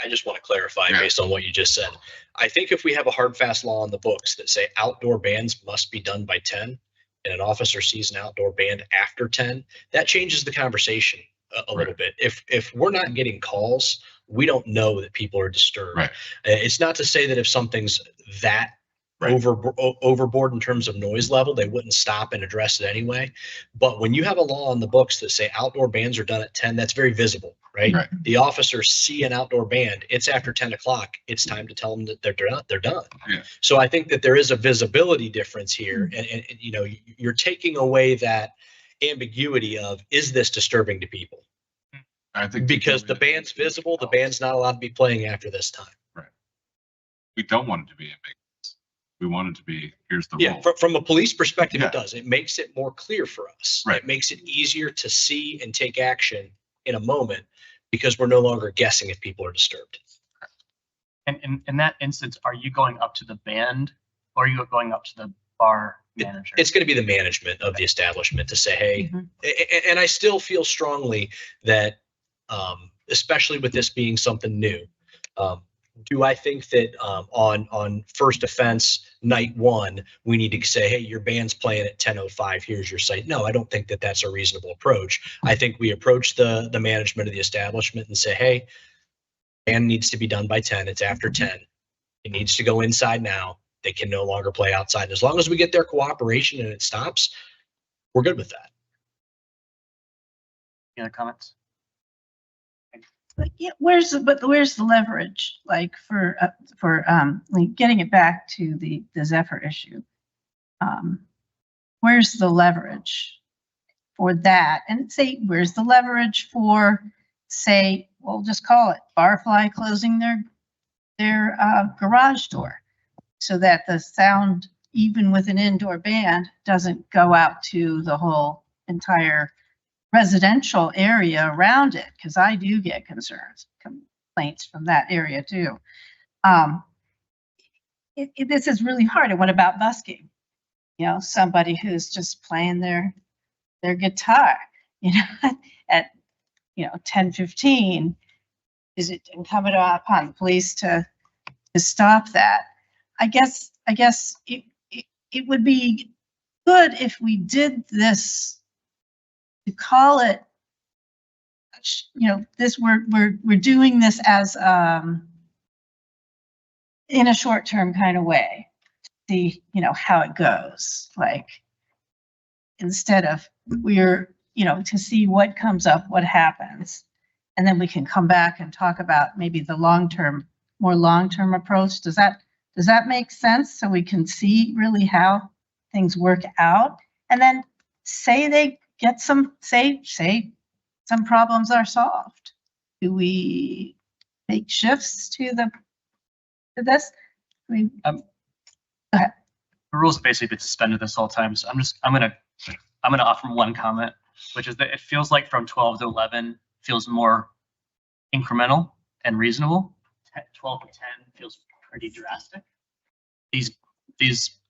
I just want to clarify based on what you just said. I think if we have a hard, fast law on the books that say outdoor bands must be done by 10 and an officer sees an outdoor band after 10, that changes the conversation a little bit. If we're not getting calls, we don't know that people are disturbed. Right. It's not to say that if something's that overboard in terms of noise level, they wouldn't stop and address it anyway. But when you have a law on the books that say outdoor bands are done at 10, that's very visible, right? The officers see an outdoor band, it's after 10 o'clock, it's time to tell them that they're done. Yeah. So I think that there is a visibility difference here. And you're taking away that ambiguity of, is this disturbing to people? I think because the band's visible, the band's not allowed to be playing after this time. Right. We don't want it to be ambiguous. We want it to be, here's the Yeah, rule. from a police perspective, it does. It makes it more clear for us. Right. It makes it easier to see and take action in a moment because we're no longer guessing if people are disturbed. And in that instance, are you going up to the band or are you going up to the bar manager? It's going to be the management of the establishment to say, hey, and I still feel strongly that, especially with this being something new, do I think that on first offense night 1, we need to say, hey, your band's playing at 10:05, here's your site? No, I don't think that that's a reasonable approach. I think we approach the management of the establishment and say, hey, band needs to be done by 10. It's after 10. It needs to go inside now. They can no longer play outside. And as long as we get their cooperation and it stops, we're good with that. Any other comments? But yeah, where's the leverage, like for like getting it back to the Zephyr issue? Where's the leverage for that? And say, where's the leverage for, say, we'll just call it Barfly closing their garage door so that the sound, even with an indoor band, doesn't go out to the whole entire residential area around it, because I do get complaints from that area too. This is really hard. And what about busking? You know, somebody who's just playing their guitar, at 10:15. Is it incumbent upon the police to stop that? I guess it would be good if we did this, to call it, this we're doing this as in a short-term kind of way, see, how it goes, like, instead of to see what comes up, what happens. And then we can come back and talk about maybe the more long-term approach. Does that make sense? So we can see really how things work out, and then say they get some problems are solved. Do we make shifts to this? I mean, go ahead. The rules have basically been suspended this whole time, so I'm gonna offer one comment, which is that it feels like from 12 to 11 feels more incremental and reasonable. 12 to 10 feels pretty drastic. These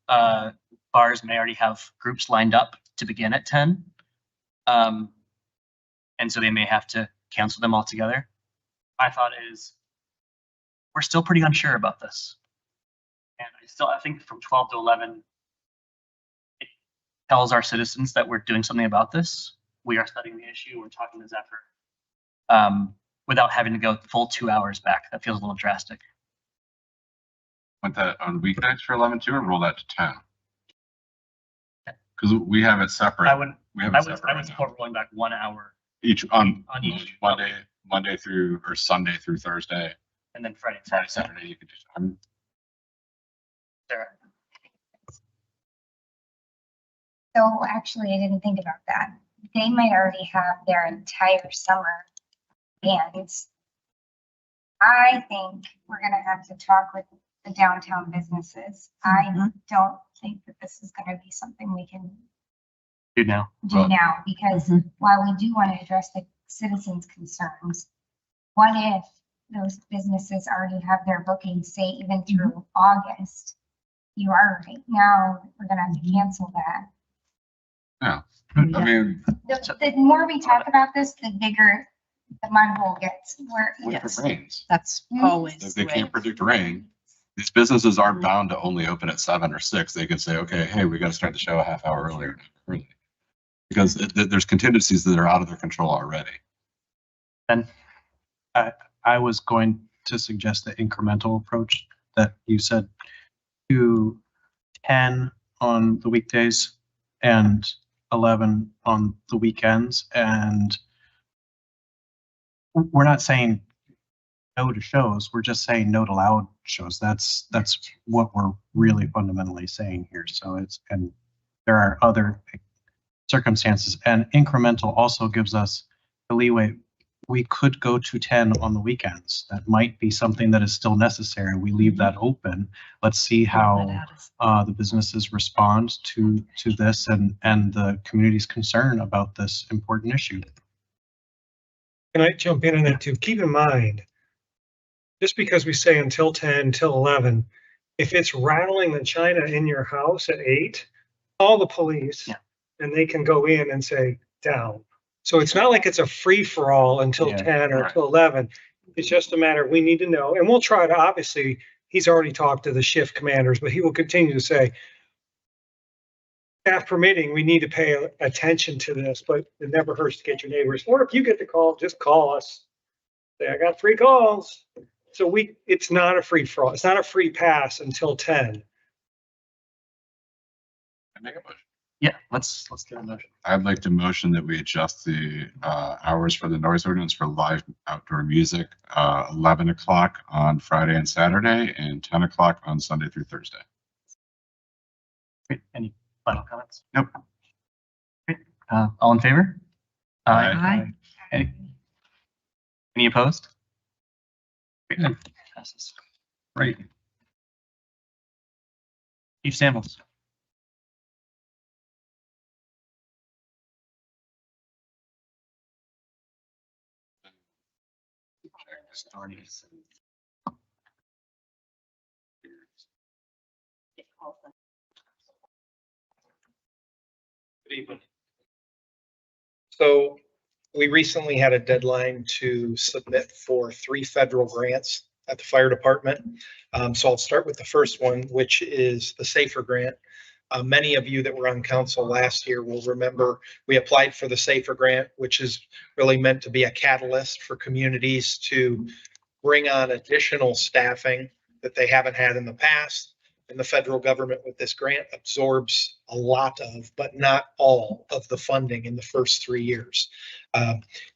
bars may already have groups lined up to begin at 10. And so they may have to cancel them altogether. My thought is we're still pretty unsure about this. And I think from 12 to 11, it tells our citizens that we're doing something about this. We are studying the issue. We're talking to Zephyr without having to go full 2 hours back. That feels a little drastic. Want that on weeknights for 11 too, or roll that to 10? Because we have it separate. I would separate support rolling back 1 hour each on each Monday through, or Sunday through Thursday. and then Friday, Saturday you could just. Sarah. So actually, I didn't think about that. They might already have their entire summer bands. I think we're gonna have to talk with the downtown businesses. I don't think that this is gonna be something we can Do now. do now, because while we do want to address the citizens' concerns, what if those businesses already have their bookings, say even through August? You are right now, we're gonna have to cancel that. Yeah, I mean, The more we talk about this, the bigger the mud hole gets. Where what if it rains? That's always If they can't predict rain, these businesses aren't bound to only open at 7 or 6. They could say, okay, hey, we got to start the show a half hour earlier. Because there's contingencies that are out of their control already. And I was going to suggest the incremental approach that you said, to 10 on the weekdays and 11 on the weekends. And we're not saying no to shows, we're just saying no to loud shows. That's what we're really fundamentally saying here. So and there are other circumstances, and incremental also gives us the leeway. We could go to 10 on the weekends. That might be something that is still necessary. We leave that open. Let's see how the businesses respond to this and the community's concern about this important issue. Can I jump in on that too? Keep in mind, just because we say until 10, till 11, if it's rattling the china in your house at 8, call the police and they can go in and say down. So it's not like it's a free for all until 10 or until 11. It's just a matter, we need to know. And we'll try to, obviously, he's already talked to the shift commanders, but he will continue to say, staff permitting, we need to pay attention to this, but it never hurts to get your neighbors. Or if you get the call, just call us. Say, I got 3 calls. So it's not a free for all. It's not a free pass until 10. Make a motion. Yeah, let's get a motion. I'd like to motion that we adjust the hours for the noise ordinance for live outdoor music, 11 o'clock on Friday and Saturday and 10 o'clock on Sunday through Thursday. Great. Any final comments? Nope. Great. All in favor? Aye. Any opposed? Great. Passes. Great. Chief Samuels. Good evening. So we recently had a deadline to submit for 3 federal grants at the fire department. So I'll start with the first one, which is the SAFER grant. Many of you that were on council last year will remember we applied for the SAFER grant, which is really meant to be a catalyst for communities to bring on additional staffing that they haven't had in the past, and the federal government with this grant absorbs a lot of, but not all of the funding in the first 3 years.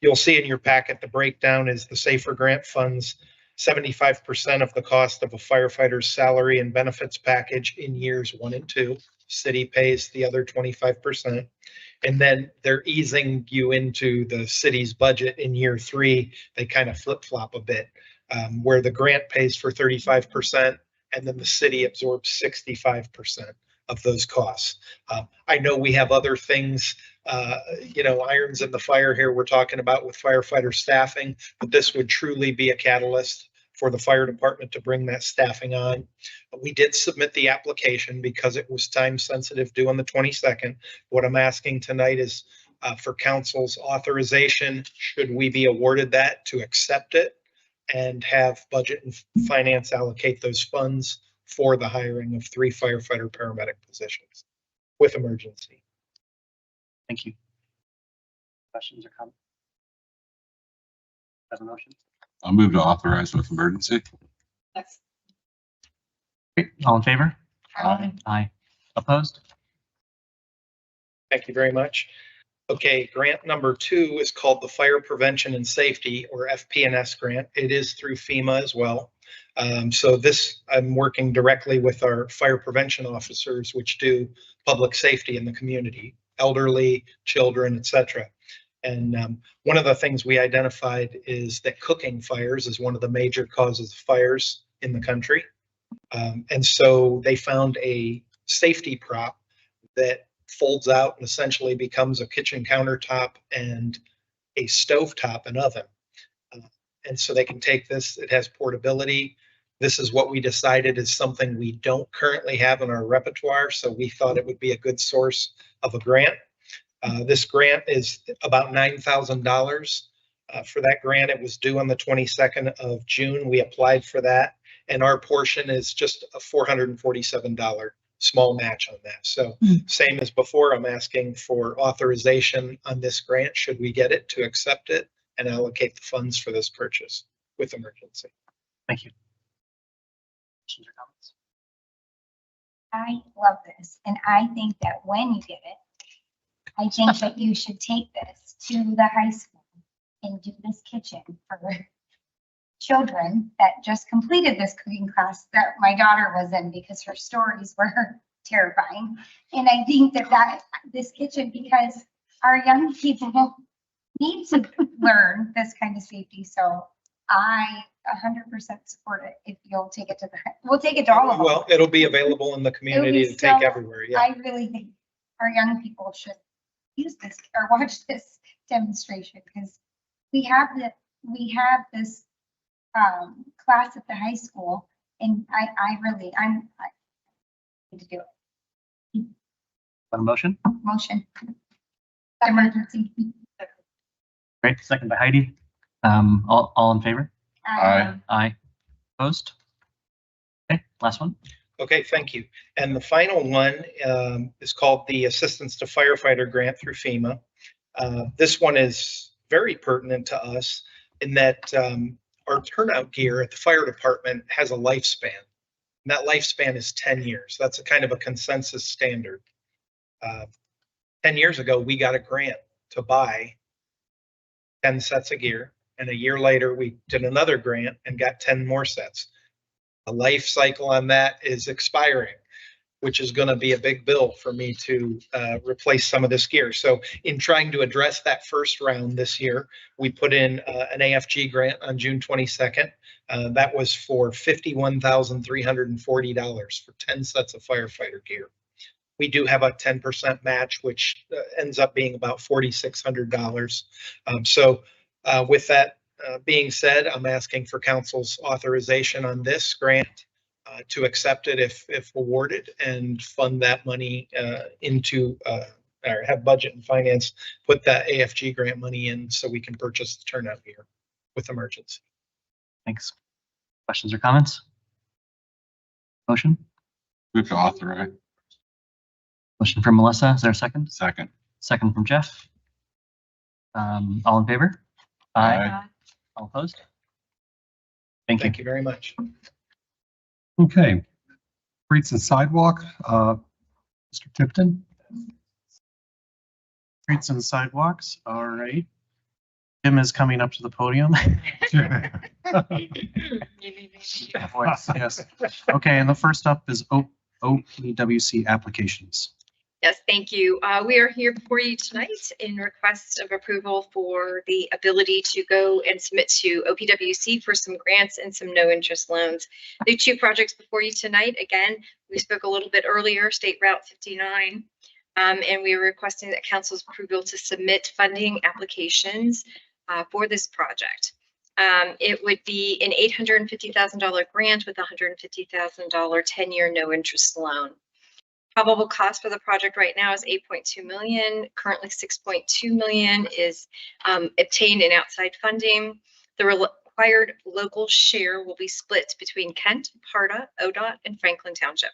You'll see in your packet, the breakdown is the SAFER grant funds 75% of the cost of a firefighter's salary and benefits package in years 1 and 2. City pays the other 25%. And then they're easing you into the city's budget in year 3. They kind of flip flop a bit, where the grant pays for 35% and then the city absorbs 65% of those costs. I know we have other things, irons in the fire here we're talking about with firefighter staffing, but this would truly be a catalyst for the fire department to bring that staffing on. We did submit the application because it was time sensitive, due on the 22nd. What I'm asking tonight is for council's authorization, should we be awarded that, to accept it and have budget and finance allocate those funds for the hiring of 3 firefighter paramedic positions with emergency. Thank you. Questions or comments? Have a motion? I'll move to authorize with emergency. Great. All in favor? Aye. Aye. Opposed? Thank you very much. Okay, grant number 2 is called the Fire Prevention and Safety, or FP&S grant. It is through FEMA as well. So this, I'm working directly with our fire prevention officers, which do public safety in the community, elderly, children, etc. And one of the things we identified is that cooking fires is one of the major causes of fires in the country. And so they found a safety prop that folds out and essentially becomes a kitchen countertop and a stovetop and oven. And so they can take this, it has portability. This is what we decided is something we don't currently have in our repertoire, so we thought it would be a good source of a grant. This grant is about $9,000. For that grant, it was due on the 22nd of June. We applied for that, and our portion is just a $447 small match on that. So same as before, I'm asking for authorization on this grant, should we get it, to accept it and allocate the funds for this purchase with emergency. Thank you. Questions or comments? I love this, and I think that when you get it, I think that you should take this to the high school and do this kitchen for children that just completed this cooking class that my daughter was in, because her stories were terrifying. And I think that this kitchen, because our young people need to learn this kind of safety. So I 100% support it. If you'll take it to we'll take it to all of them. Well, it'll be available in the community to take everywhere. Yeah. I really think our young people should use this or watch this demonstration, because we have this class at the high school, and I need to do it. On a motion? Motion. Emergency. Great. Second by Heidi. All in favor? Aye. Aye. Opposed? Okay, last one. Okay, thank you. And the final one is called the Assistance to Firefighter Grant through FEMA. This one is very pertinent to us in that our turnout gear at the fire department has a lifespan. And that lifespan is 10 years. That's a kind of a consensus standard. 10 years ago, we got a grant to buy 10 sets of gear. And a year later, we did another grant and got 10 more sets. The life cycle on that is expiring, which is going to be a big bill for me to replace some of this gear. So in trying to address that first round this year, we put in an AFG grant on June 22nd. That was for $51,340 for 10 sets of firefighter gear. We do have a 10% match, which ends up being about $4,600. So with that being said, I'm asking for council's authorization on this grant to accept it if awarded, and fund that money into or have budget and finance put that AFG grant money in so we can purchase the turnout gear with emergency. Thanks. Questions or comments? Motion? Move to authorize. Motion from Melissa. Is there a second? Second. Second from Jeff. All in favor? Aye. All opposed? Thank you. Thank you very much. Okay. Streets and sidewalk, Mr. Tipton. Streets and sidewalks, all right. Jim is coming up to the podium. Voice, yes. Okay, and the first up is OPWC applications. Yes, thank you. We are here before you tonight in request of approval for the ability to go and submit to OPWC for some grants and some no interest loans. There are 2 projects before you tonight. Again, we spoke a little bit earlier, State Route 59. And we are requesting that council's approval to submit funding applications for this project. It would be an $850,000 grant with a $150,000 10-year no interest loan. Probable cost for the project right now is $8.2 million. Currently $6.2 million is obtained in outside funding. The required local share will be split between Kent, PARTA, ODOT, and Franklin Township.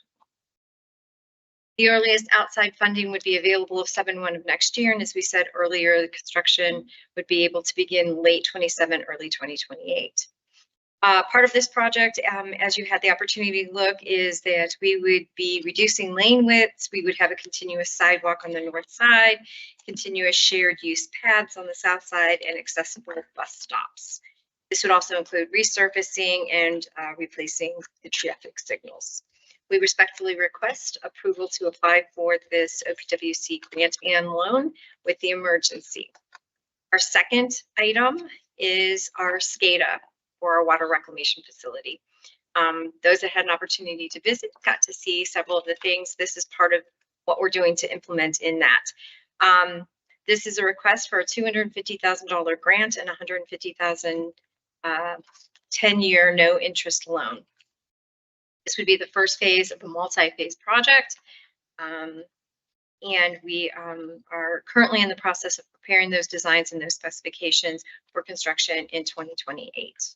The earliest outside funding would be available of 7/1 of next year. And as we said earlier, the construction would be able to begin late 27, early 2028. Part of this project, as you had the opportunity to look, is that we would be reducing lane widths. We would have a continuous sidewalk on the north side, continuous shared use paths on the south side, and accessible bus stops. This would also include resurfacing and replacing the traffic signals. We respectfully request approval to apply for this OPWC grant and loan with the emergency. Our second item is our SCADA, for our water reclamation facility. Those that had an opportunity to visit got to see several of the things. This is part of what we're doing to implement in that. This is a request for a $250,000 grant and $150,000 10-year no interest loan. This would be the first phase of a multi-phase project. And we are currently in the process of preparing those designs and those specifications for construction in 2028.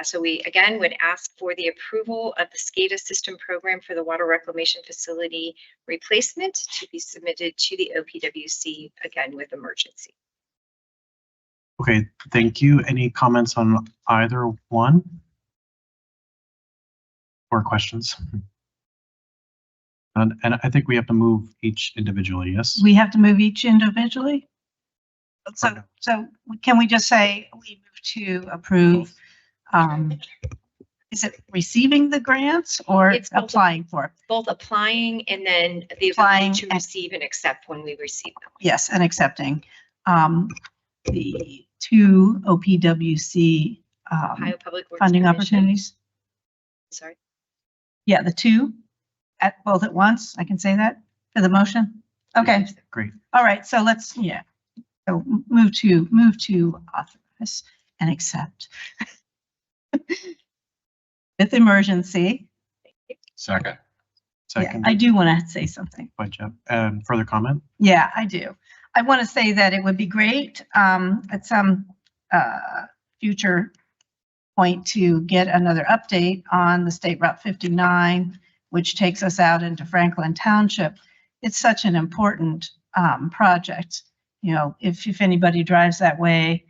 So we, again, would ask for the approval of the SCADA system program for the water reclamation facility replacement to be submitted to the OPWC, again, with emergency. Okay, thank you. Any comments on either one? Or questions? And I think we have to move each individually, yes? We have to move each individually? So can we just say we move to approve, is it receiving the grants or It's both. applying for? Both applying and then the Applying ability to receive and accept when we receive them. Yes, and accepting. The 2 OPWC Ohio Public Works funding Commission. opportunities. Sorry. Yeah, the 2 at both at once. I can say that for the motion. Okay. Great. All right. So let's, yeah. So move to authorize and accept. With emergency. Second. Yeah, Second I do want to say something. by Jeff. And further comment? Yeah, I do. I want to say that it would be great at some future point to get another update on the State Route 59, which takes us out into Franklin Township. It's such an important project. You know, if anybody drives that way,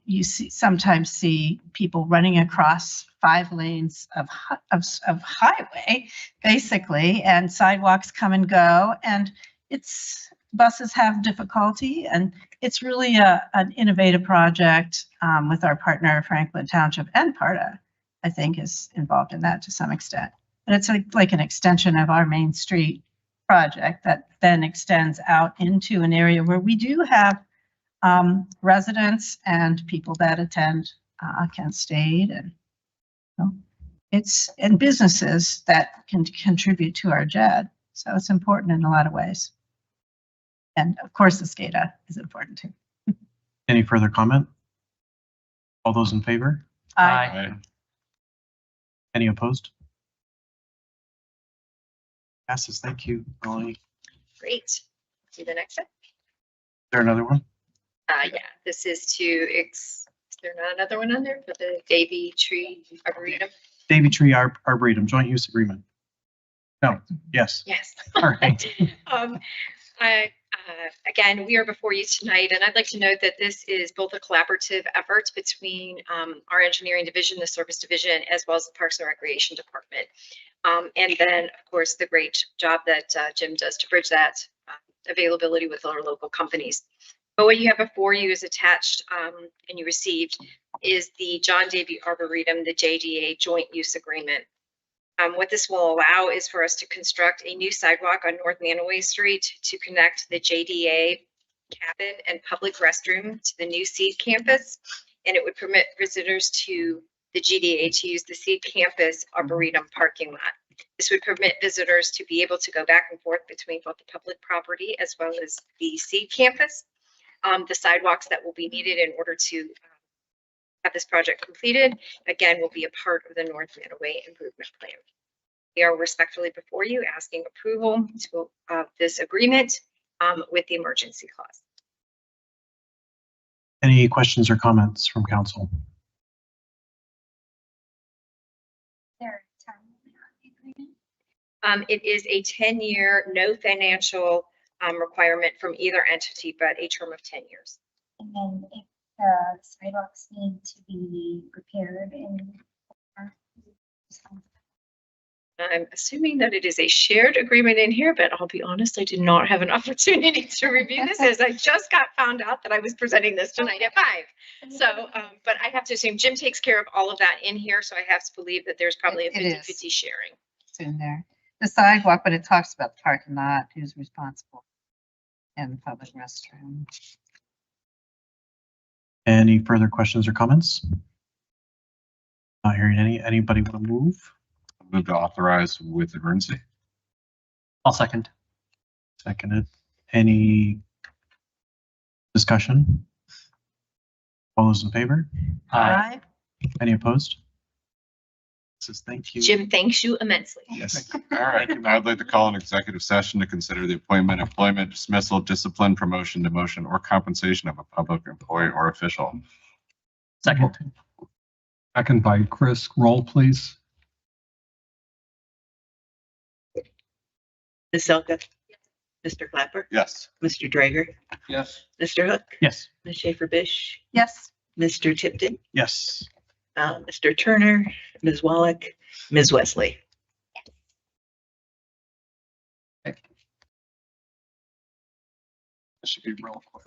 you sometimes see people running across 5 lanes of highway, basically, and sidewalks come and go, and buses have difficulty, and it's really an innovative project with our partner Franklin Township, and PARTA, I think, is involved in that to some extent. But it's like an extension of our Main Street project that then extends out into an area where we do have residents and people that attend Kent State, and and businesses that can contribute to our JED. So it's important in a lot of ways. And of course, the SCADA is important too. Any further comment? All those in favor? Aye. Any opposed? Passes. Thank you, Molly. Is Great. See the next step. there another one? Yeah, this is is there not another one on there for the Davy Tree Arboretum? Davy Tree Arboretum Joint Use Agreement. No, yes. Yes. All right. Again, we are before you tonight, and I'd like to note that this is both a collaborative effort between our engineering division, the service division, as well as the Parks and Recreation Department. And then, of course, the great job that Jim does to bridge that availability with our local companies. But what you have before you is attached and you received is the John Davy Arboretum, the JDA Joint Use Agreement. What this will allow is for us to construct a new sidewalk on North Manaway Street to connect the JDA cabin and public restroom to the new Seed campus. And it would permit visitors to the GDA to use the Seed campus Arboretum parking lot. This would permit visitors to be able to go back and forth between both the public property as well as the Seed campus. The sidewalks that will be needed in order to have this project completed, again, will be a part of the North Manaway Improvement Plan. We are respectfully before you asking approval to this agreement with the emergency clause. Any questions or comments from council? There a time limit on the agreement? It is a 10-year, no financial requirement from either entity, but a term of 10 years. And then if the sidewalks need to be repaired and I'm assuming that it is a shared agreement in here, but I'll be honest, I did not have an opportunity to review this as I just got found out that I was presenting this tonight at 5. So, but I have to assume Jim takes care of all of that in here, so I have to believe that there's probably a It is. 50-50 sharing. It's in there. The sidewalk, but it talks about the parking lot, who's responsible, and the public restroom. Any further questions or comments? Not hearing anybody want to move? Move to authorize with emergency. I'll second. Seconded. Any discussion? All those in favor? Aye. Any opposed? Says thank you. Jim thanks you immensely. Yes. All right. I'd like to call an executive session to consider the appointment, employment, dismissal, discipline, promotion, demotion, or compensation of a public employee or official. Second. Second by Chris. Roll, please. Ms. Zelka? Mr. Clapper? Yes. Mr. Drager? Yes. Mr. Hook? Yes. Ms. Schaefer-Bish? Yes. Mr. Tipton? Yes. Mr. Turner? Ms. Wallach? Ms. Wesley? This should be real quick.